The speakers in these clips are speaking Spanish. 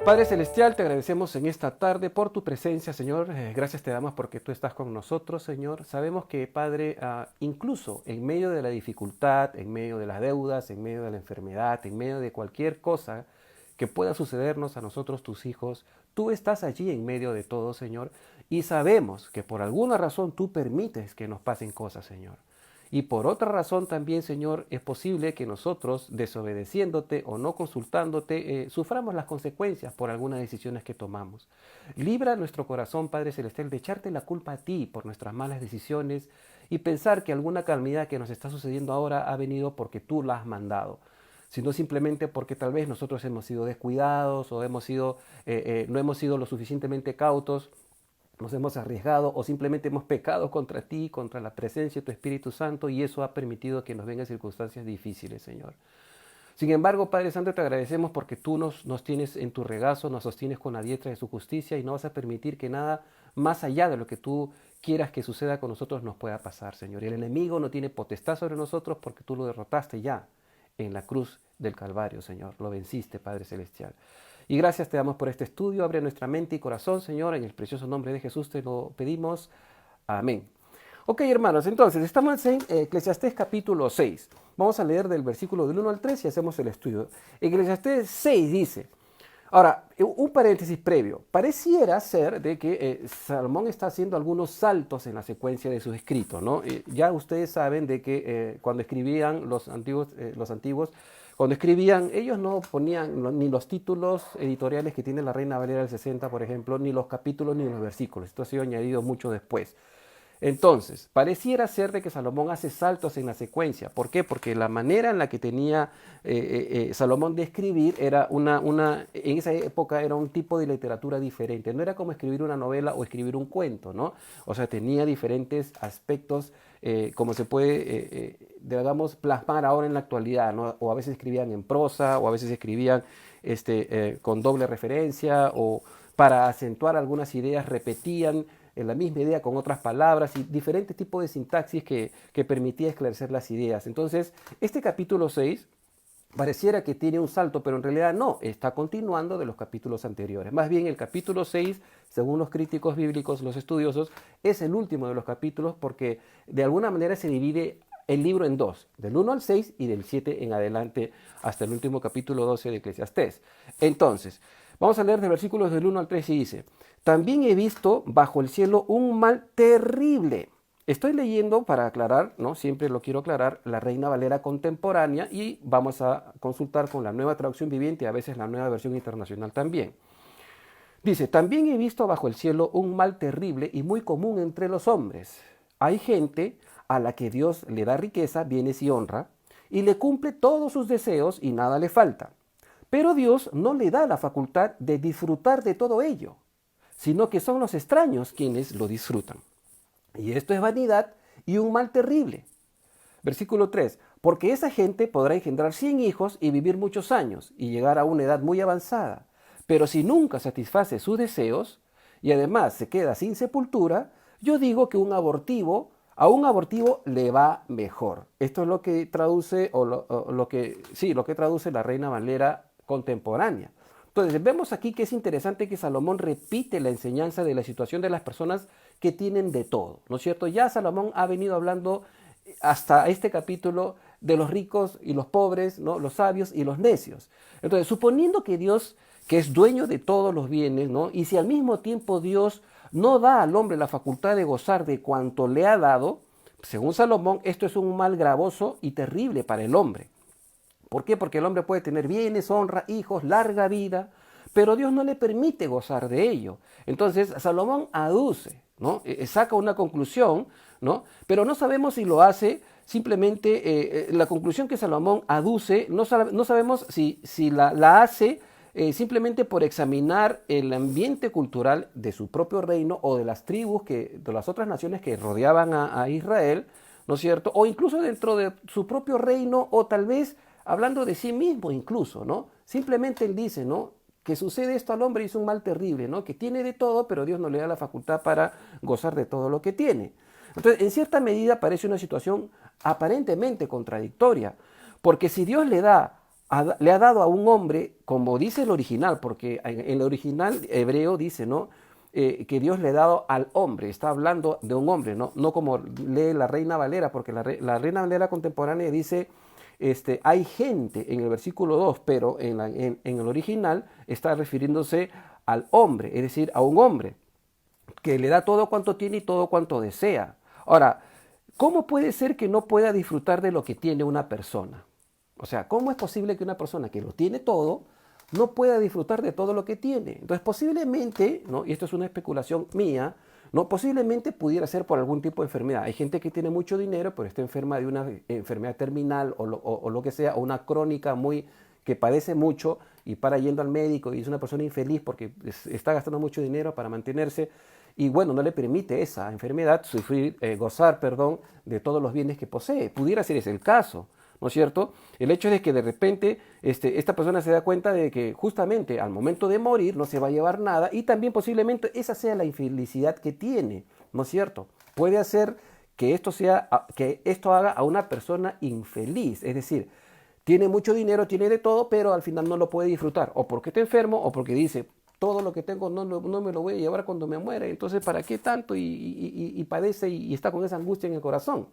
Padre Celestial, te agradecemos en esta tarde por tu presencia, Señor. Gracias te damos porque tú estás con nosotros, Señor. Sabemos que, Padre, incluso en medio de la dificultad, en medio de las deudas, en medio de la enfermedad, en medio de cualquier cosa que pueda sucedernos a nosotros, tus hijos, tú estás allí en medio de todo, Señor. Y sabemos que por alguna razón tú permites que nos pasen cosas, Señor. Y por otra razón también, Señor, es posible que nosotros, desobedeciéndote o no consultándote, suframos las consecuencias por algunas decisiones que tomamos. Libra nuestro corazón, Padre Celestial, de echarte la culpa a ti por nuestras malas decisiones y pensar que alguna calamidad que nos está sucediendo ahora ha venido porque tú la has mandado, sino simplemente porque tal vez nosotros hemos sido descuidados o no hemos sido lo suficientemente cautos, nos hemos arriesgado o simplemente hemos pecado contra ti, contra la presencia de tu Espíritu Santo, y eso ha permitido que nos vengan circunstancias difíciles, Señor. Sin embargo, Padre Santo, te agradecemos porque tú nos tienes en tu regazo, nos sostienes con la diestra de su justicia y no vas a permitir que nada más allá de lo que tú quieras que suceda con nosotros nos pueda pasar, Señor. Y el enemigo no tiene potestad sobre nosotros porque tú lo derrotaste ya en la cruz del Calvario, Señor. Lo venciste, Padre Celestial. Y gracias te damos por este estudio. Abre nuestra mente y corazón, Señor. En el precioso nombre de Jesús te lo pedimos. Amén. Ok, hermanos, entonces estamos en Eclesiastés capítulo 6. Vamos a leer del versículo del 1 al 3 y hacemos el estudio. Eclesiastés 6 dice, ahora, un paréntesis previo. Pareciera ser de que Salomón está haciendo algunos saltos en la secuencia de sus escritos, ¿no? Ya ustedes saben de que cuando escribían los antiguos, cuando escribían, ellos no ponían ni los títulos editoriales que tiene la Reina Valera del 60, por ejemplo, ni los capítulos ni los versículos. Esto ha sido añadido mucho después. Entonces, pareciera ser de que Salomón hace saltos en la secuencia. ¿Por qué? Porque la manera en la que tenía Salomón de escribir era en esa época era un tipo de literatura diferente. No era como escribir una novela o escribir un cuento, ¿no? O sea, tenía diferentes aspectos como se puede, digamos, plasmar ahora en la actualidad, ¿no? O a veces escribían en prosa, o a veces escribían con doble referencia, o para acentuar algunas ideas repetían en la misma idea con otras palabras y diferentes tipos de sintaxis que permitía esclarecer las ideas. Entonces, este capítulo 6 pareciera que tiene un salto, pero en realidad no, está continuando de los capítulos anteriores. Más bien el capítulo 6, según los críticos bíblicos, los estudiosos, es el último de los capítulos porque de alguna manera se divide el libro en dos, del 1 al 6 y del 7 en adelante hasta el último capítulo 12 de Eclesiastés. Entonces, vamos a leer de versículos del 1 al 3 y dice, también he visto bajo el cielo un mal terrible. Estoy leyendo para aclarar, ¿no? Siempre lo quiero aclarar, la Reina Valera contemporánea y vamos a consultar con la nueva traducción viviente y a veces la nueva versión internacional también. Dice, también he visto bajo el cielo un mal terrible y muy común entre los hombres. Hay gente a la que Dios le da riqueza, bienes y honra y le cumple todos sus deseos y nada le falta. Pero Dios no le da la facultad de disfrutar de todo ello, sino que son los extraños quienes lo disfrutan. Y esto es vanidad y un mal terrible. Versículo 3. Porque esa gente podrá engendrar 100 hijos y vivir muchos años y llegar a una edad muy avanzada. Pero si nunca satisface sus deseos y además se queda sin sepultura, yo digo que a un abortivo le va mejor. Esto es lo que traduce, lo que traduce la Reina Valera contemporánea. Entonces, vemos aquí que es interesante que Salomón repite la enseñanza de la situación de las personas que tienen de todo, ¿no es cierto? Ya Salomón ha venido hablando hasta este capítulo de los ricos y los pobres, ¿no? Los sabios y los necios. Entonces, suponiendo que Dios, que es dueño de todos los bienes, ¿no? Y si al mismo tiempo Dios no da al hombre la facultad de gozar de cuanto le ha dado, según Salomón, esto es un mal gravoso y terrible para el hombre. ¿Por qué? Porque el hombre puede tener bienes, honra, hijos, larga vida, pero Dios no le permite gozar de ello. Entonces Salomón aduce, ¿no? Saca una conclusión, ¿no? Pero no sabemos si lo hace simplemente, la conclusión que Salomón aduce, no sabemos si la hace simplemente por examinar el ambiente cultural de su propio reino o de las tribus, de las otras naciones que rodeaban a Israel, ¿no es cierto? O incluso dentro de su propio reino, o tal vez hablando de sí mismo incluso, ¿no? Simplemente él dice, ¿no? Que sucede esto al hombre y es un mal terrible, ¿no? Que tiene de todo, pero Dios no le da la facultad para gozar de todo lo que tiene. Entonces, en cierta medida parece una situación aparentemente contradictoria, porque si Dios le da le ha dado a un hombre, como dice el original, porque en el original hebreo dice, ¿no? Que Dios le ha dado al hombre, está hablando de un hombre, ¿no? No como lee la Reina Valera, porque la Reina Valera contemporánea dice, hay gente en el versículo 2, pero en el original está refiriéndose al hombre, es decir, a un hombre que le da todo cuanto tiene y todo cuanto desea. Ahora, ¿cómo puede ser que no pueda disfrutar de lo que tiene una persona? O sea, ¿cómo es posible que una persona que lo tiene todo no pueda disfrutar de todo lo que tiene? Entonces, posiblemente, ¿no? Y esto es una especulación mía, ¿no? Posiblemente pudiera ser por algún tipo de enfermedad. Hay gente que tiene mucho dinero, pero está enferma de una enfermedad terminal o lo que sea, o una crónica muy que padece mucho y para yendo al médico y es una persona infeliz porque está gastando mucho dinero para mantenerse y bueno, no le permite esa enfermedad sufrir, gozar, perdón, de todos los bienes que posee. Pudiera ser ese el caso, ¿no es cierto? El hecho es de que de repente esta persona se da cuenta de que justamente al momento de morir no se va a llevar nada y también posiblemente esa sea la infelicidad que tiene, ¿no es cierto? Puede hacer que esto haga a una persona infeliz, es decir, tiene mucho dinero, tiene de todo, pero al final no lo puede disfrutar, o porque está enfermo, o porque dice, todo lo que tengo no me lo voy a llevar cuando me muera, entonces ¿para qué tanto? Y padece y está con esa angustia en el corazón.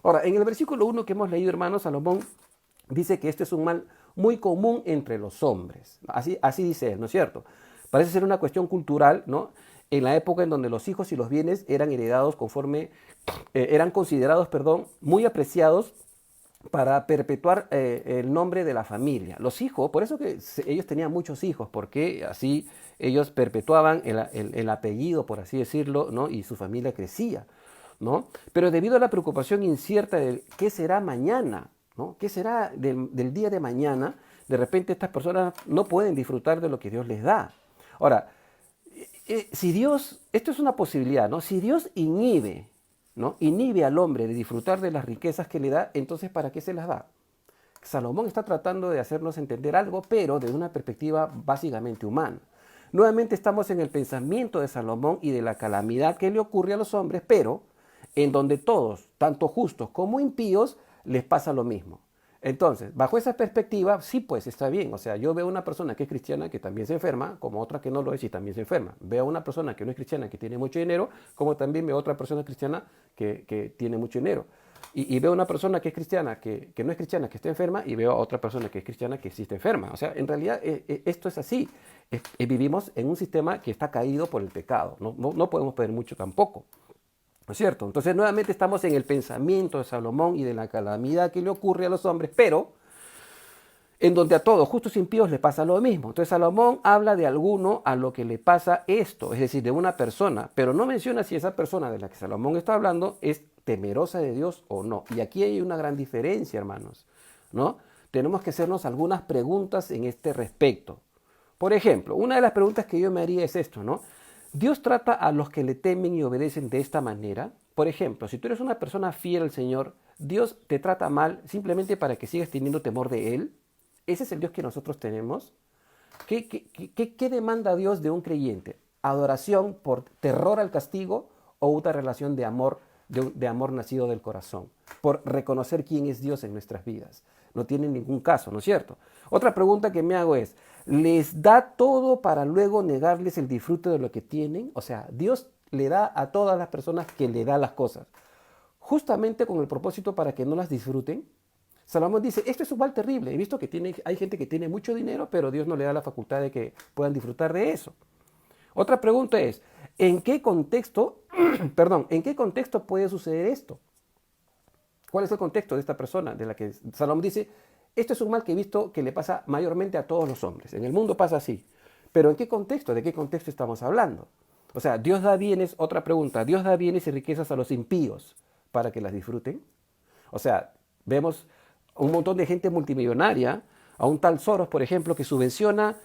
Ahora, en el versículo 1 que hemos leído, hermanos, Salomón dice que este es un mal muy común entre los hombres. Así dice él, ¿no es cierto? Parece ser una cuestión cultural, ¿no? En la época en donde los hijos y los bienes eran heredados eran considerados, perdón, muy apreciados para perpetuar el nombre de la familia. Los hijos, por eso que ellos tenían muchos hijos, porque así ellos perpetuaban el apellido, por así decirlo, ¿no? Y su familia crecía, ¿no? Pero debido a la preocupación incierta de qué será mañana, ¿no? ¿Qué será del día de mañana? De repente estas personas no pueden disfrutar de lo que Dios les da. Ahora, si Dios, esto es una posibilidad, ¿no? Si Dios inhibe, ¿no? Inhibe al hombre de disfrutar de las riquezas que le da, entonces ¿para qué se las da? Salomón está tratando de hacernos entender algo, pero desde una perspectiva básicamente humana. Nuevamente estamos en el pensamiento de Salomón y de la calamidad que le ocurre a los hombres, pero en donde todos, tanto justos como impíos, les pasa lo mismo. Entonces, bajo esa perspectiva, sí, pues está bien. O sea, yo veo una persona que es cristiana que también se enferma, como otra que no lo es y también se enferma. Veo una persona que no es cristiana que tiene mucho dinero, como también veo otra persona cristiana que tiene mucho dinero. Y veo una persona que es cristiana, que no es cristiana, que está enferma, y veo a otra persona que es cristiana que sí está enferma. O sea, en realidad esto es así. Vivimos en un sistema que está caído por el pecado. No podemos pedir mucho tampoco. ¿No es cierto? Entonces nuevamente estamos en el pensamiento de Salomón y de la calamidad que le ocurre a los hombres, pero en donde a todos, justos y impíos, le pasa lo mismo. Entonces Salomón habla de alguno a lo que le pasa esto, es decir, de una persona, pero no menciona si esa persona de la que Salomón está hablando es temerosa de Dios o no. Y aquí hay una gran diferencia, hermanos, ¿no? Tenemos que hacernos algunas preguntas en este respecto. Por ejemplo, una de las preguntas que yo me haría es esto, ¿no? ¿Dios trata a los que le temen y obedecen de esta manera? Por ejemplo, si tú eres una persona fiel al Señor, ¿Dios te trata mal simplemente para que sigas teniendo temor de Él? ¿Ese es el Dios que nosotros tenemos? ¿Qué demanda Dios de un creyente? ¿Adoración por terror al castigo o una relación de amor nacido del corazón? Por reconocer quién es Dios en nuestras vidas. No tiene ningún caso, ¿no es cierto? Otra pregunta que me hago es, ¿les da todo para luego negarles el disfrute de lo que tienen? O sea, Dios le da a todas las personas que le da las cosas, justamente con el propósito para que no las disfruten. Salomón dice, esto es un mal terrible. He visto que hay gente que tiene mucho dinero, pero Dios no le da la facultad de que puedan disfrutar de eso. Otra pregunta es, ¿en qué contexto, en qué contexto puede suceder esto? ¿Cuál es el contexto de esta persona de la que Salomón dice, esto es un mal que he visto que le pasa mayormente a todos los hombres? En el mundo pasa así. Pero ¿en qué contexto? ¿De qué contexto estamos hablando? O sea, Dios da bienes, otra pregunta, Dios da bienes y riquezas a los impíos para que las disfruten. O sea, vemos un montón de gente multimillonaria, a un tal Soros, por ejemplo, que subvenciona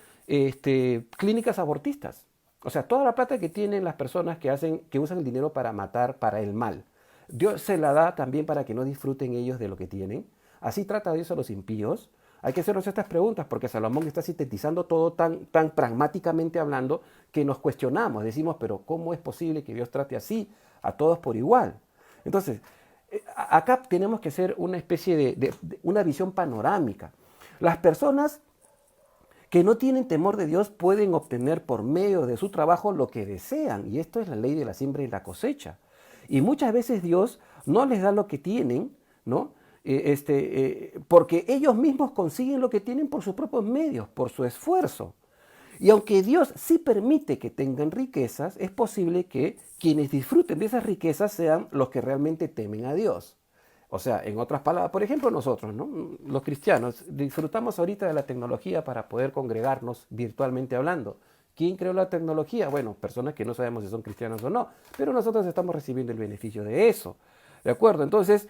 clínicas abortistas. O sea, toda la plata que tienen las personas que usan el dinero para matar, para el mal. Dios se la da también para que no disfruten ellos de lo que tienen. Así trata Dios a los impíos. Hay que hacernos estas preguntas porque Salomón está sintetizando todo tan pragmáticamente hablando que nos cuestionamos. Decimos, pero ¿cómo es posible que Dios trate así a todos por igual? Entonces, acá tenemos que hacer una especie de una visión panorámica. Las personas que no tienen temor de Dios pueden obtener por medio de su trabajo lo que desean. Y esto es la ley de la siembra y la cosecha. Y muchas veces Dios no les da lo que tienen, ¿no? Porque ellos mismos consiguen lo que tienen por sus propios medios, por su esfuerzo. Y aunque Dios sí permite que tengan riquezas, es posible que quienes disfruten de esas riquezas sean los que realmente temen a Dios. O sea, en otras palabras, por ejemplo nosotros, ¿no? Los cristianos, disfrutamos ahorita de la tecnología para poder congregarnos virtualmente hablando. ¿Quién creó la tecnología? Bueno, personas que no sabemos si son cristianos o no, pero nosotros estamos recibiendo el beneficio de eso. ¿De acuerdo? Entonces,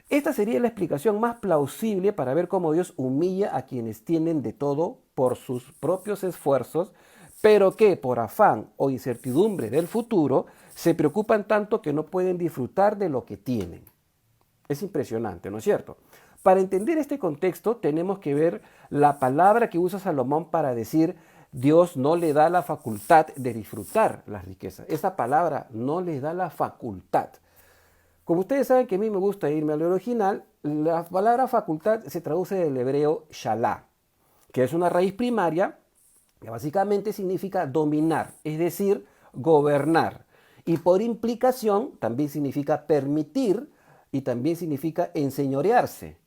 esta sería la explicación más plausible para ver cómo Dios humilla a quienes tienen de todo por sus propios esfuerzos, pero que por afán o incertidumbre del futuro se preocupan tanto que no pueden disfrutar de lo que tienen. Es impresionante, ¿no es cierto? Para entender este contexto tenemos que ver la palabra que usa Salomón para decir Dios no le da la facultad de disfrutar las riquezas. Esa palabra no le da la facultad. Como ustedes saben que a mí me gusta irme al original, la palabra facultad se traduce del hebreo shalá, que es una raíz primaria que básicamente significa dominar, es decir, gobernar. Y por implicación también significa permitir y también significa enseñorearse,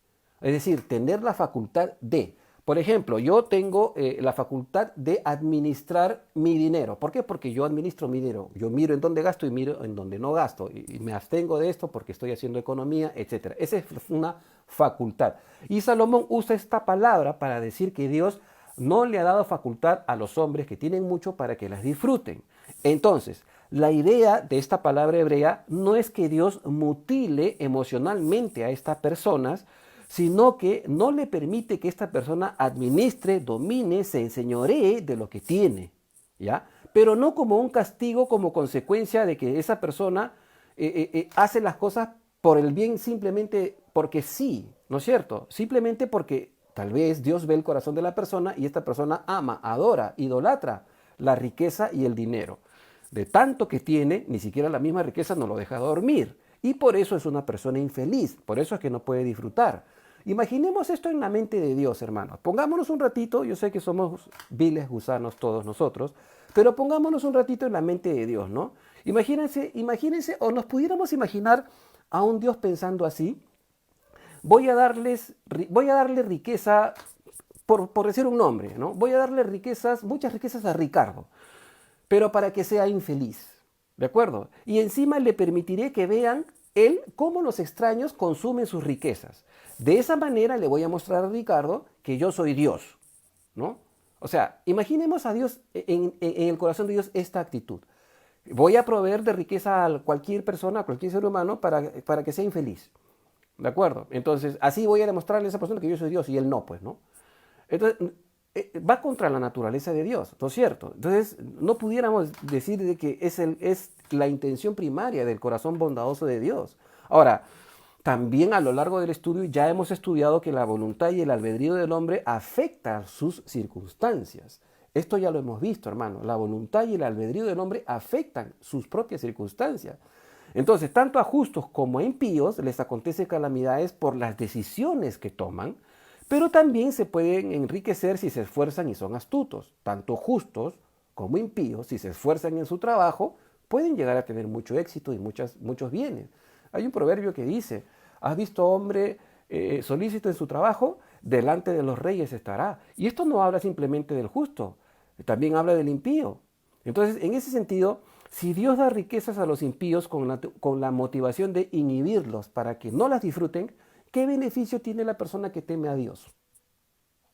es decir, tener la facultad de. Por ejemplo, yo tengo la facultad de administrar mi dinero. ¿Por qué? Porque yo administro mi dinero. Yo miro en dónde gasto y miro en dónde no gasto. Y me abstengo de esto porque estoy haciendo economía, etc. Esa es una facultad. Y Salomón usa esta palabra para decir que Dios no le ha dado facultad a los hombres que tienen mucho para que las disfruten. Entonces, la idea de esta palabra hebrea no es que Dios mutile emocionalmente a estas personas, sino que no le permite que esta persona administre, domine, se enseñoree de lo que tiene, ¿ya? Pero no como un castigo, como consecuencia de que esa persona hace las cosas por el bien simplemente porque sí, ¿no es cierto? Simplemente porque tal vez Dios ve el corazón de la persona y esta persona ama, adora, idolatra la riqueza y el dinero. De tanto que tiene, ni siquiera la misma riqueza no lo deja dormir. Y por eso es una persona infeliz, por eso es que no puede disfrutar. Imaginemos esto en la mente de Dios, hermanos. Pongámonos un ratito, yo sé que somos viles gusanos todos nosotros, pero pongámonos un ratito en la mente de Dios, ¿no? Imagínense, o nos pudiéramos imaginar a un Dios pensando así: voy a darle riqueza, por decir un nombre, ¿no? Voy a darle riquezas, muchas riquezas a Ricardo, pero para que sea infeliz, ¿de acuerdo? Y encima le permitiré que vean él cómo los extraños consumen sus riquezas. De esa manera le voy a mostrar a Ricardo que yo soy Dios, ¿no? O sea, imaginemos a Dios, en el corazón de Dios, esta actitud. Voy a proveer de riqueza a cualquier persona, a cualquier ser humano, para que sea infeliz, ¿de acuerdo? Entonces, así voy a demostrarle a esa persona que yo soy Dios y él no, pues, ¿no? Entonces, va contra la naturaleza de Dios, ¿no es cierto? Entonces, no pudiéramos decir de que es la intención primaria del corazón bondadoso de Dios. Ahora, también a lo largo del estudio ya hemos estudiado que la voluntad y el albedrío del hombre afectan sus circunstancias. Esto ya lo hemos visto, hermano. La voluntad y el albedrío del hombre afectan sus propias circunstancias. Entonces, tanto a justos como a impíos les acontece calamidades por las decisiones que toman, pero también se pueden enriquecer si se esfuerzan y son astutos. Tanto justos como impíos, si se esfuerzan en su trabajo, pueden llegar a tener mucho éxito y muchos bienes. Hay un proverbio que dice: ¿has visto hombre solícito en su trabajo? Delante de los reyes estará. Y esto no habla simplemente del justo, también habla del impío. Entonces, en ese sentido, si Dios da riquezas a los impíos con la motivación de inhibirlos para que no las disfruten, ¿qué beneficio tiene la persona que teme a Dios?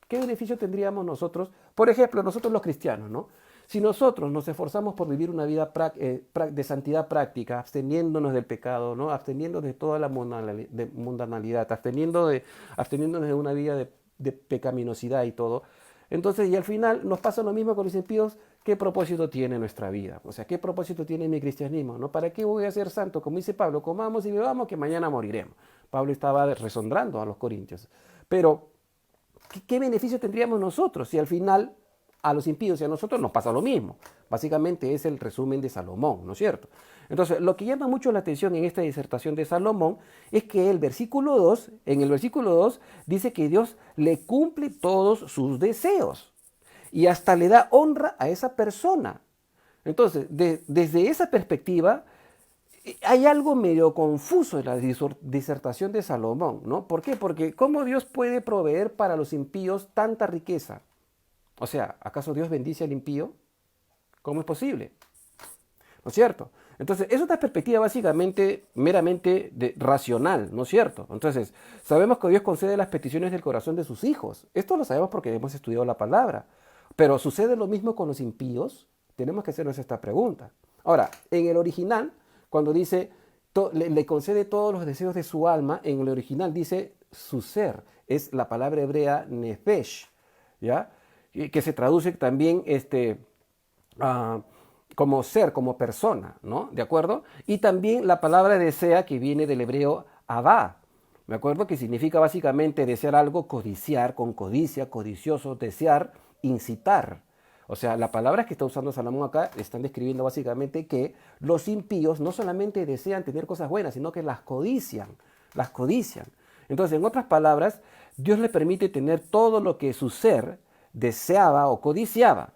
¿Qué beneficio tendríamos nosotros? Por ejemplo, nosotros los cristianos, ¿no? Si nosotros nos esforzamos por vivir una vida de santidad práctica, absteniéndonos del pecado, ¿no? Absteniéndonos de toda la mundanalidad, absteniéndonos de una vida de pecaminosidad y todo, entonces, y al final nos pasa lo mismo con los impíos. ¿Qué propósito tiene nuestra vida? O sea, ¿qué propósito tiene mi cristianismo? ¿No? ¿Para qué voy a ser santo? Como dice Pablo, comamos y bebamos que mañana moriremos. Pablo estaba resonando a los corintios. Pero, ¿qué beneficio tendríamos nosotros si al final a los impíos y a nosotros nos pasa lo mismo. Básicamente es el resumen de Salomón, ¿no es cierto? Entonces, lo que llama mucho la atención en esta disertación de Salomón es que el versículo 2, en el versículo 2 dice que Dios le cumple todos sus deseos y hasta le da honra a esa persona. Entonces, desde esa perspectiva, hay algo medio confuso en la disertación de Salomón, ¿no? ¿Por qué? Porque ¿cómo Dios puede proveer para los impíos tanta riqueza? O sea, ¿acaso Dios bendice al impío? ¿Cómo es posible? ¿No es cierto? Entonces, es una perspectiva básicamente meramente racional, ¿no es cierto? Entonces, sabemos que Dios concede las peticiones del corazón de sus hijos. Esto lo sabemos porque hemos estudiado la palabra. Pero ¿sucede lo mismo con los impíos? Tenemos que hacernos esta pregunta. Ahora, en el original, cuando dice, le concede todos los deseos de su alma, en el original dice su ser. Es la palabra hebrea nefesh, ¿ya? Que se traduce también como ser, como persona, ¿no? ¿De acuerdo? Y también la palabra desea, que viene del hebreo abá, ¿de acuerdo? Que significa básicamente desear algo, codiciar, con codicia, codicioso, desear, incitar. O sea, las palabras que está usando Salomón acá están describiendo básicamente que los impíos no solamente desean tener cosas buenas, sino que las codician, las codician. Entonces, en otras palabras, Dios le permite tener todo lo que su ser deseaba o codiciaba.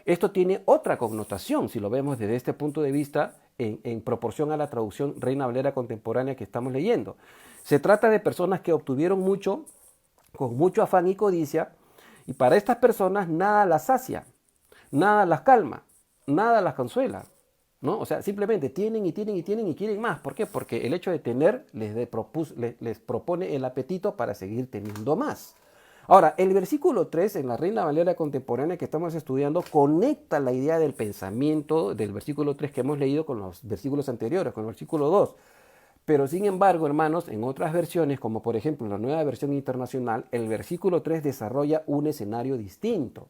Esto tiene otra connotación, si lo vemos desde este punto de vista, en proporción a la traducción Reina Valera contemporánea que estamos leyendo. Se trata de personas que obtuvieron mucho, con mucho afán y codicia, y para estas personas nada las sacia, nada las calma, nada las consuela, ¿no? O sea, simplemente tienen y tienen y tienen y quieren más. ¿Por qué? Porque el hecho de tener les propone el apetito para seguir teniendo más. Ahora, el versículo 3 en la Reina Valera contemporánea que estamos estudiando conecta la idea del pensamiento del versículo 3 que hemos leído con los versículos anteriores, con el versículo 2. Pero sin embargo, hermanos, en otras versiones, como por ejemplo en la Nueva Versión Internacional, el versículo 3 desarrolla un escenario distinto.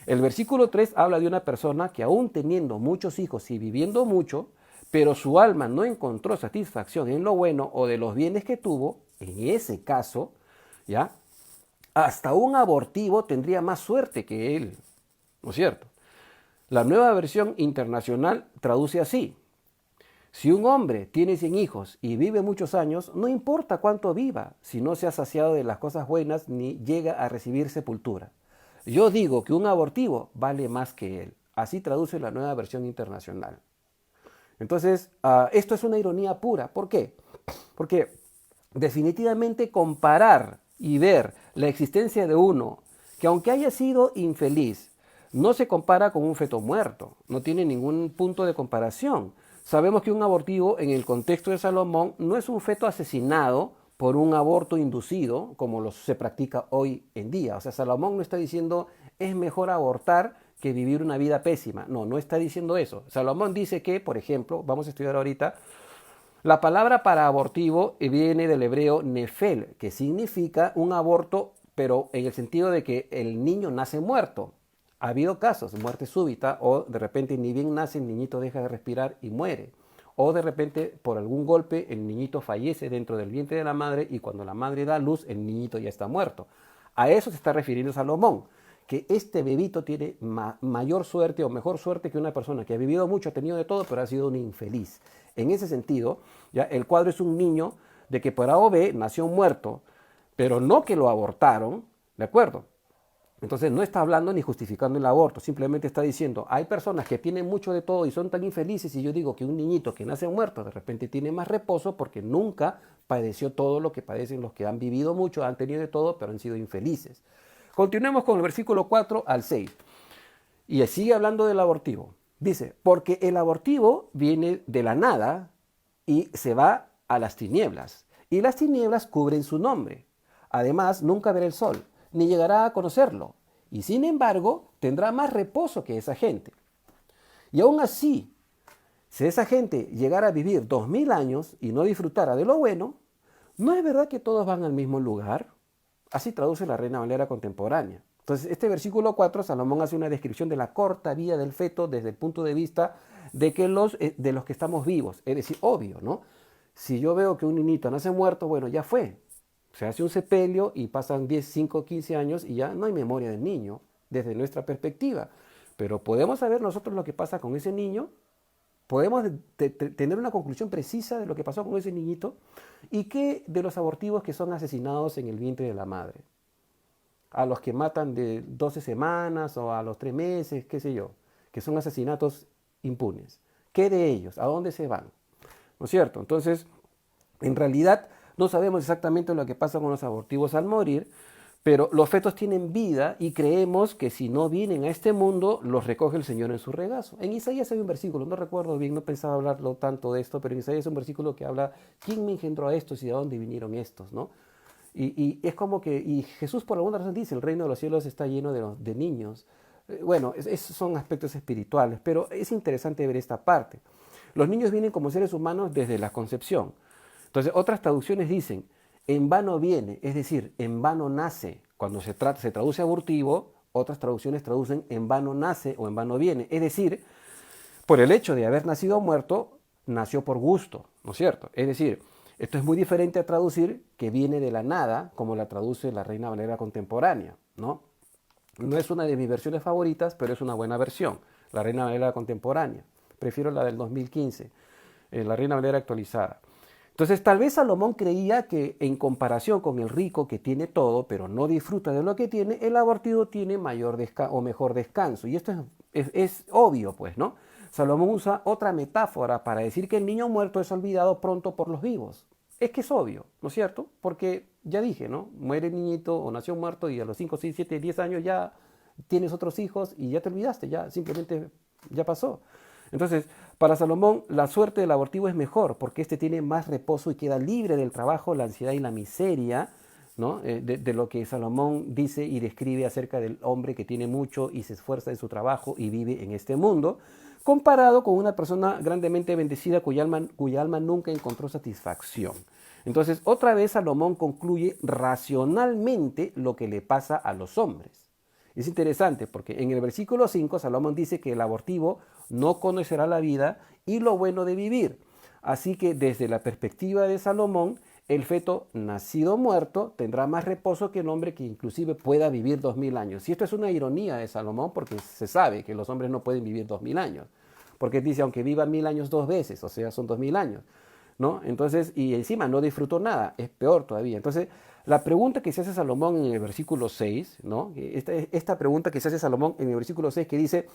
El versículo 3 habla de una persona que aún teniendo muchos hijos y viviendo mucho, pero su alma no encontró satisfacción en lo bueno o de los bienes que tuvo, en ese caso, ¿ya? Hasta un abortivo tendría más suerte que él, ¿no es cierto? La Nueva Versión Internacional traduce así: si un hombre tiene 100 hijos y vive muchos años, no importa cuánto viva, si no se ha saciado de las cosas buenas ni llega a recibir sepultura. Yo digo que un abortivo vale más que él. Así traduce la Nueva Versión Internacional. Entonces, esto es una ironía pura. ¿Por qué? Porque definitivamente comparar y ver la existencia de uno que, aunque haya sido infeliz, no se compara con un feto muerto, no tiene ningún punto de comparación. Sabemos que un abortivo en el contexto de Salomón no es un feto asesinado por un aborto inducido como se practica hoy en día. O sea, Salomón no está diciendo es mejor abortar que vivir una vida pésima. No, no está diciendo eso. Salomón dice que, por ejemplo, vamos a estudiar ahorita, la palabra para abortivo viene del hebreo nefel, que significa un aborto, pero en el sentido de que el niño nace muerto. Ha habido casos de muerte súbita o de repente ni bien nace, el niñito deja de respirar y muere. O de repente por algún golpe el niñito fallece dentro del vientre de la madre y cuando la madre da luz el niñito ya está muerto. A eso se está refiriendo Salomón, que este bebito tiene mayor suerte o mejor suerte que una persona que ha vivido mucho, ha tenido de todo, pero ha sido un infeliz. En ese sentido, ya el cuadro es un niño de que por A o B nació muerto, pero no que lo abortaron, ¿de acuerdo? Entonces no está hablando ni justificando el aborto, simplemente está diciendo, hay personas que tienen mucho de todo y son tan infelices, y yo digo que un niñito que nace muerto de repente tiene más reposo porque nunca padeció todo lo que padecen los que han vivido mucho, han tenido de todo, pero han sido infelices. Continuemos con el versículo 4 al 6. Y sigue hablando del abortivo. Dice, porque el abortivo viene de la nada y se va a las tinieblas. Y las tinieblas cubren su nombre. Además, nunca verá el sol, ni llegará a conocerlo. Y sin embargo, tendrá más reposo que esa gente. Y aún así, si esa gente llegara a vivir 2000 años y no disfrutara de lo bueno, ¿no es verdad que todos van al mismo lugar? Así traduce la Reina Valera contemporánea. Entonces, este versículo 4, Salomón hace una descripción de la corta vida del feto desde el punto de vista de los que estamos vivos. Es decir, obvio, ¿no? Si yo veo que un niñito nace muerto, bueno, ya fue. Se hace un sepelio y pasan 10, 5, 15 años y ya no hay memoria del niño. desde nuestra perspectiva. Pero podemos saber nosotros lo que pasa con ese niño, podemos tener una conclusión precisa de lo que pasó con ese niñito y qué de los abortivos que son asesinados en el vientre de la madre. A los que matan de 12 semanas o a los 3 meses, qué sé yo, que son asesinatos impunes. ¿Qué de ellos? ¿A dónde se van? ¿No es cierto? Entonces, en realidad no sabemos exactamente lo que pasa con los abortivos al morir, pero los fetos tienen vida y creemos que si no vienen a este mundo, los recoge el Señor en su regazo. En Isaías hay un versículo, no recuerdo bien, no pensaba hablarlo tanto de esto, pero en Isaías hay un versículo que habla, ¿quién me engendró a estos y de dónde vinieron estos? ¿No? Y es como que, y Jesús por alguna razón dice, el reino de los cielos está lleno de niños. Bueno, esos son aspectos espirituales, pero es interesante ver esta parte. Los niños vienen como seres humanos desde la concepción. Entonces, otras traducciones dicen, en vano viene, es decir, en vano nace. Cuando se traduce abortivo, otras traducciones traducen en vano nace o en vano viene. Es decir, por el hecho de haber nacido muerto, nació por gusto, ¿no es cierto? Es decir, esto es muy diferente a traducir que viene de la nada, como la traduce la Reina Valera contemporánea, ¿no? No es una de mis versiones favoritas, pero es una buena versión, la Reina Valera contemporánea. Prefiero la del 2015, la Reina Valera actualizada. Entonces, tal vez Salomón creía que en comparación con el rico que tiene todo, pero no disfruta de lo que tiene, el abortivo tiene mayor o mejor descanso. Y esto es obvio, pues, ¿no? Salomón usa otra metáfora para decir que el niño muerto es olvidado pronto por los vivos. Es que es obvio, ¿no es cierto? Porque ya dije, ¿no? Muere el niñito o nació muerto y a los 5, 6, 7, 10 años ya tienes otros hijos y ya te olvidaste, ya simplemente ya pasó. Entonces, para Salomón, la suerte del abortivo es mejor porque éste tiene más reposo y queda libre del trabajo, la ansiedad y la miseria, ¿no? De lo que Salomón dice y describe acerca del hombre que tiene mucho y se esfuerza en su trabajo y vive en este mundo, comparado con una persona grandemente bendecida cuya alma nunca encontró satisfacción. Entonces, otra vez Salomón concluye racionalmente lo que le pasa a los hombres. Es interesante porque en el versículo 5 Salomón dice que el abortivo no conocerá la vida y lo bueno de vivir. Así que desde la perspectiva de Salomón, el feto nacido muerto tendrá más reposo que el hombre que inclusive pueda vivir 2000 años. Y esto es una ironía de Salomón porque se sabe que los hombres no pueden vivir 2000 años. Porque dice, aunque viva 1000 años 2 veces, o sea, son 2000 años. ¿No? Entonces, y encima no disfrutó nada, es peor todavía. Entonces, la pregunta que se hace Salomón en el versículo 6, ¿no? Esta pregunta que se hace Salomón en el versículo 6 que dice,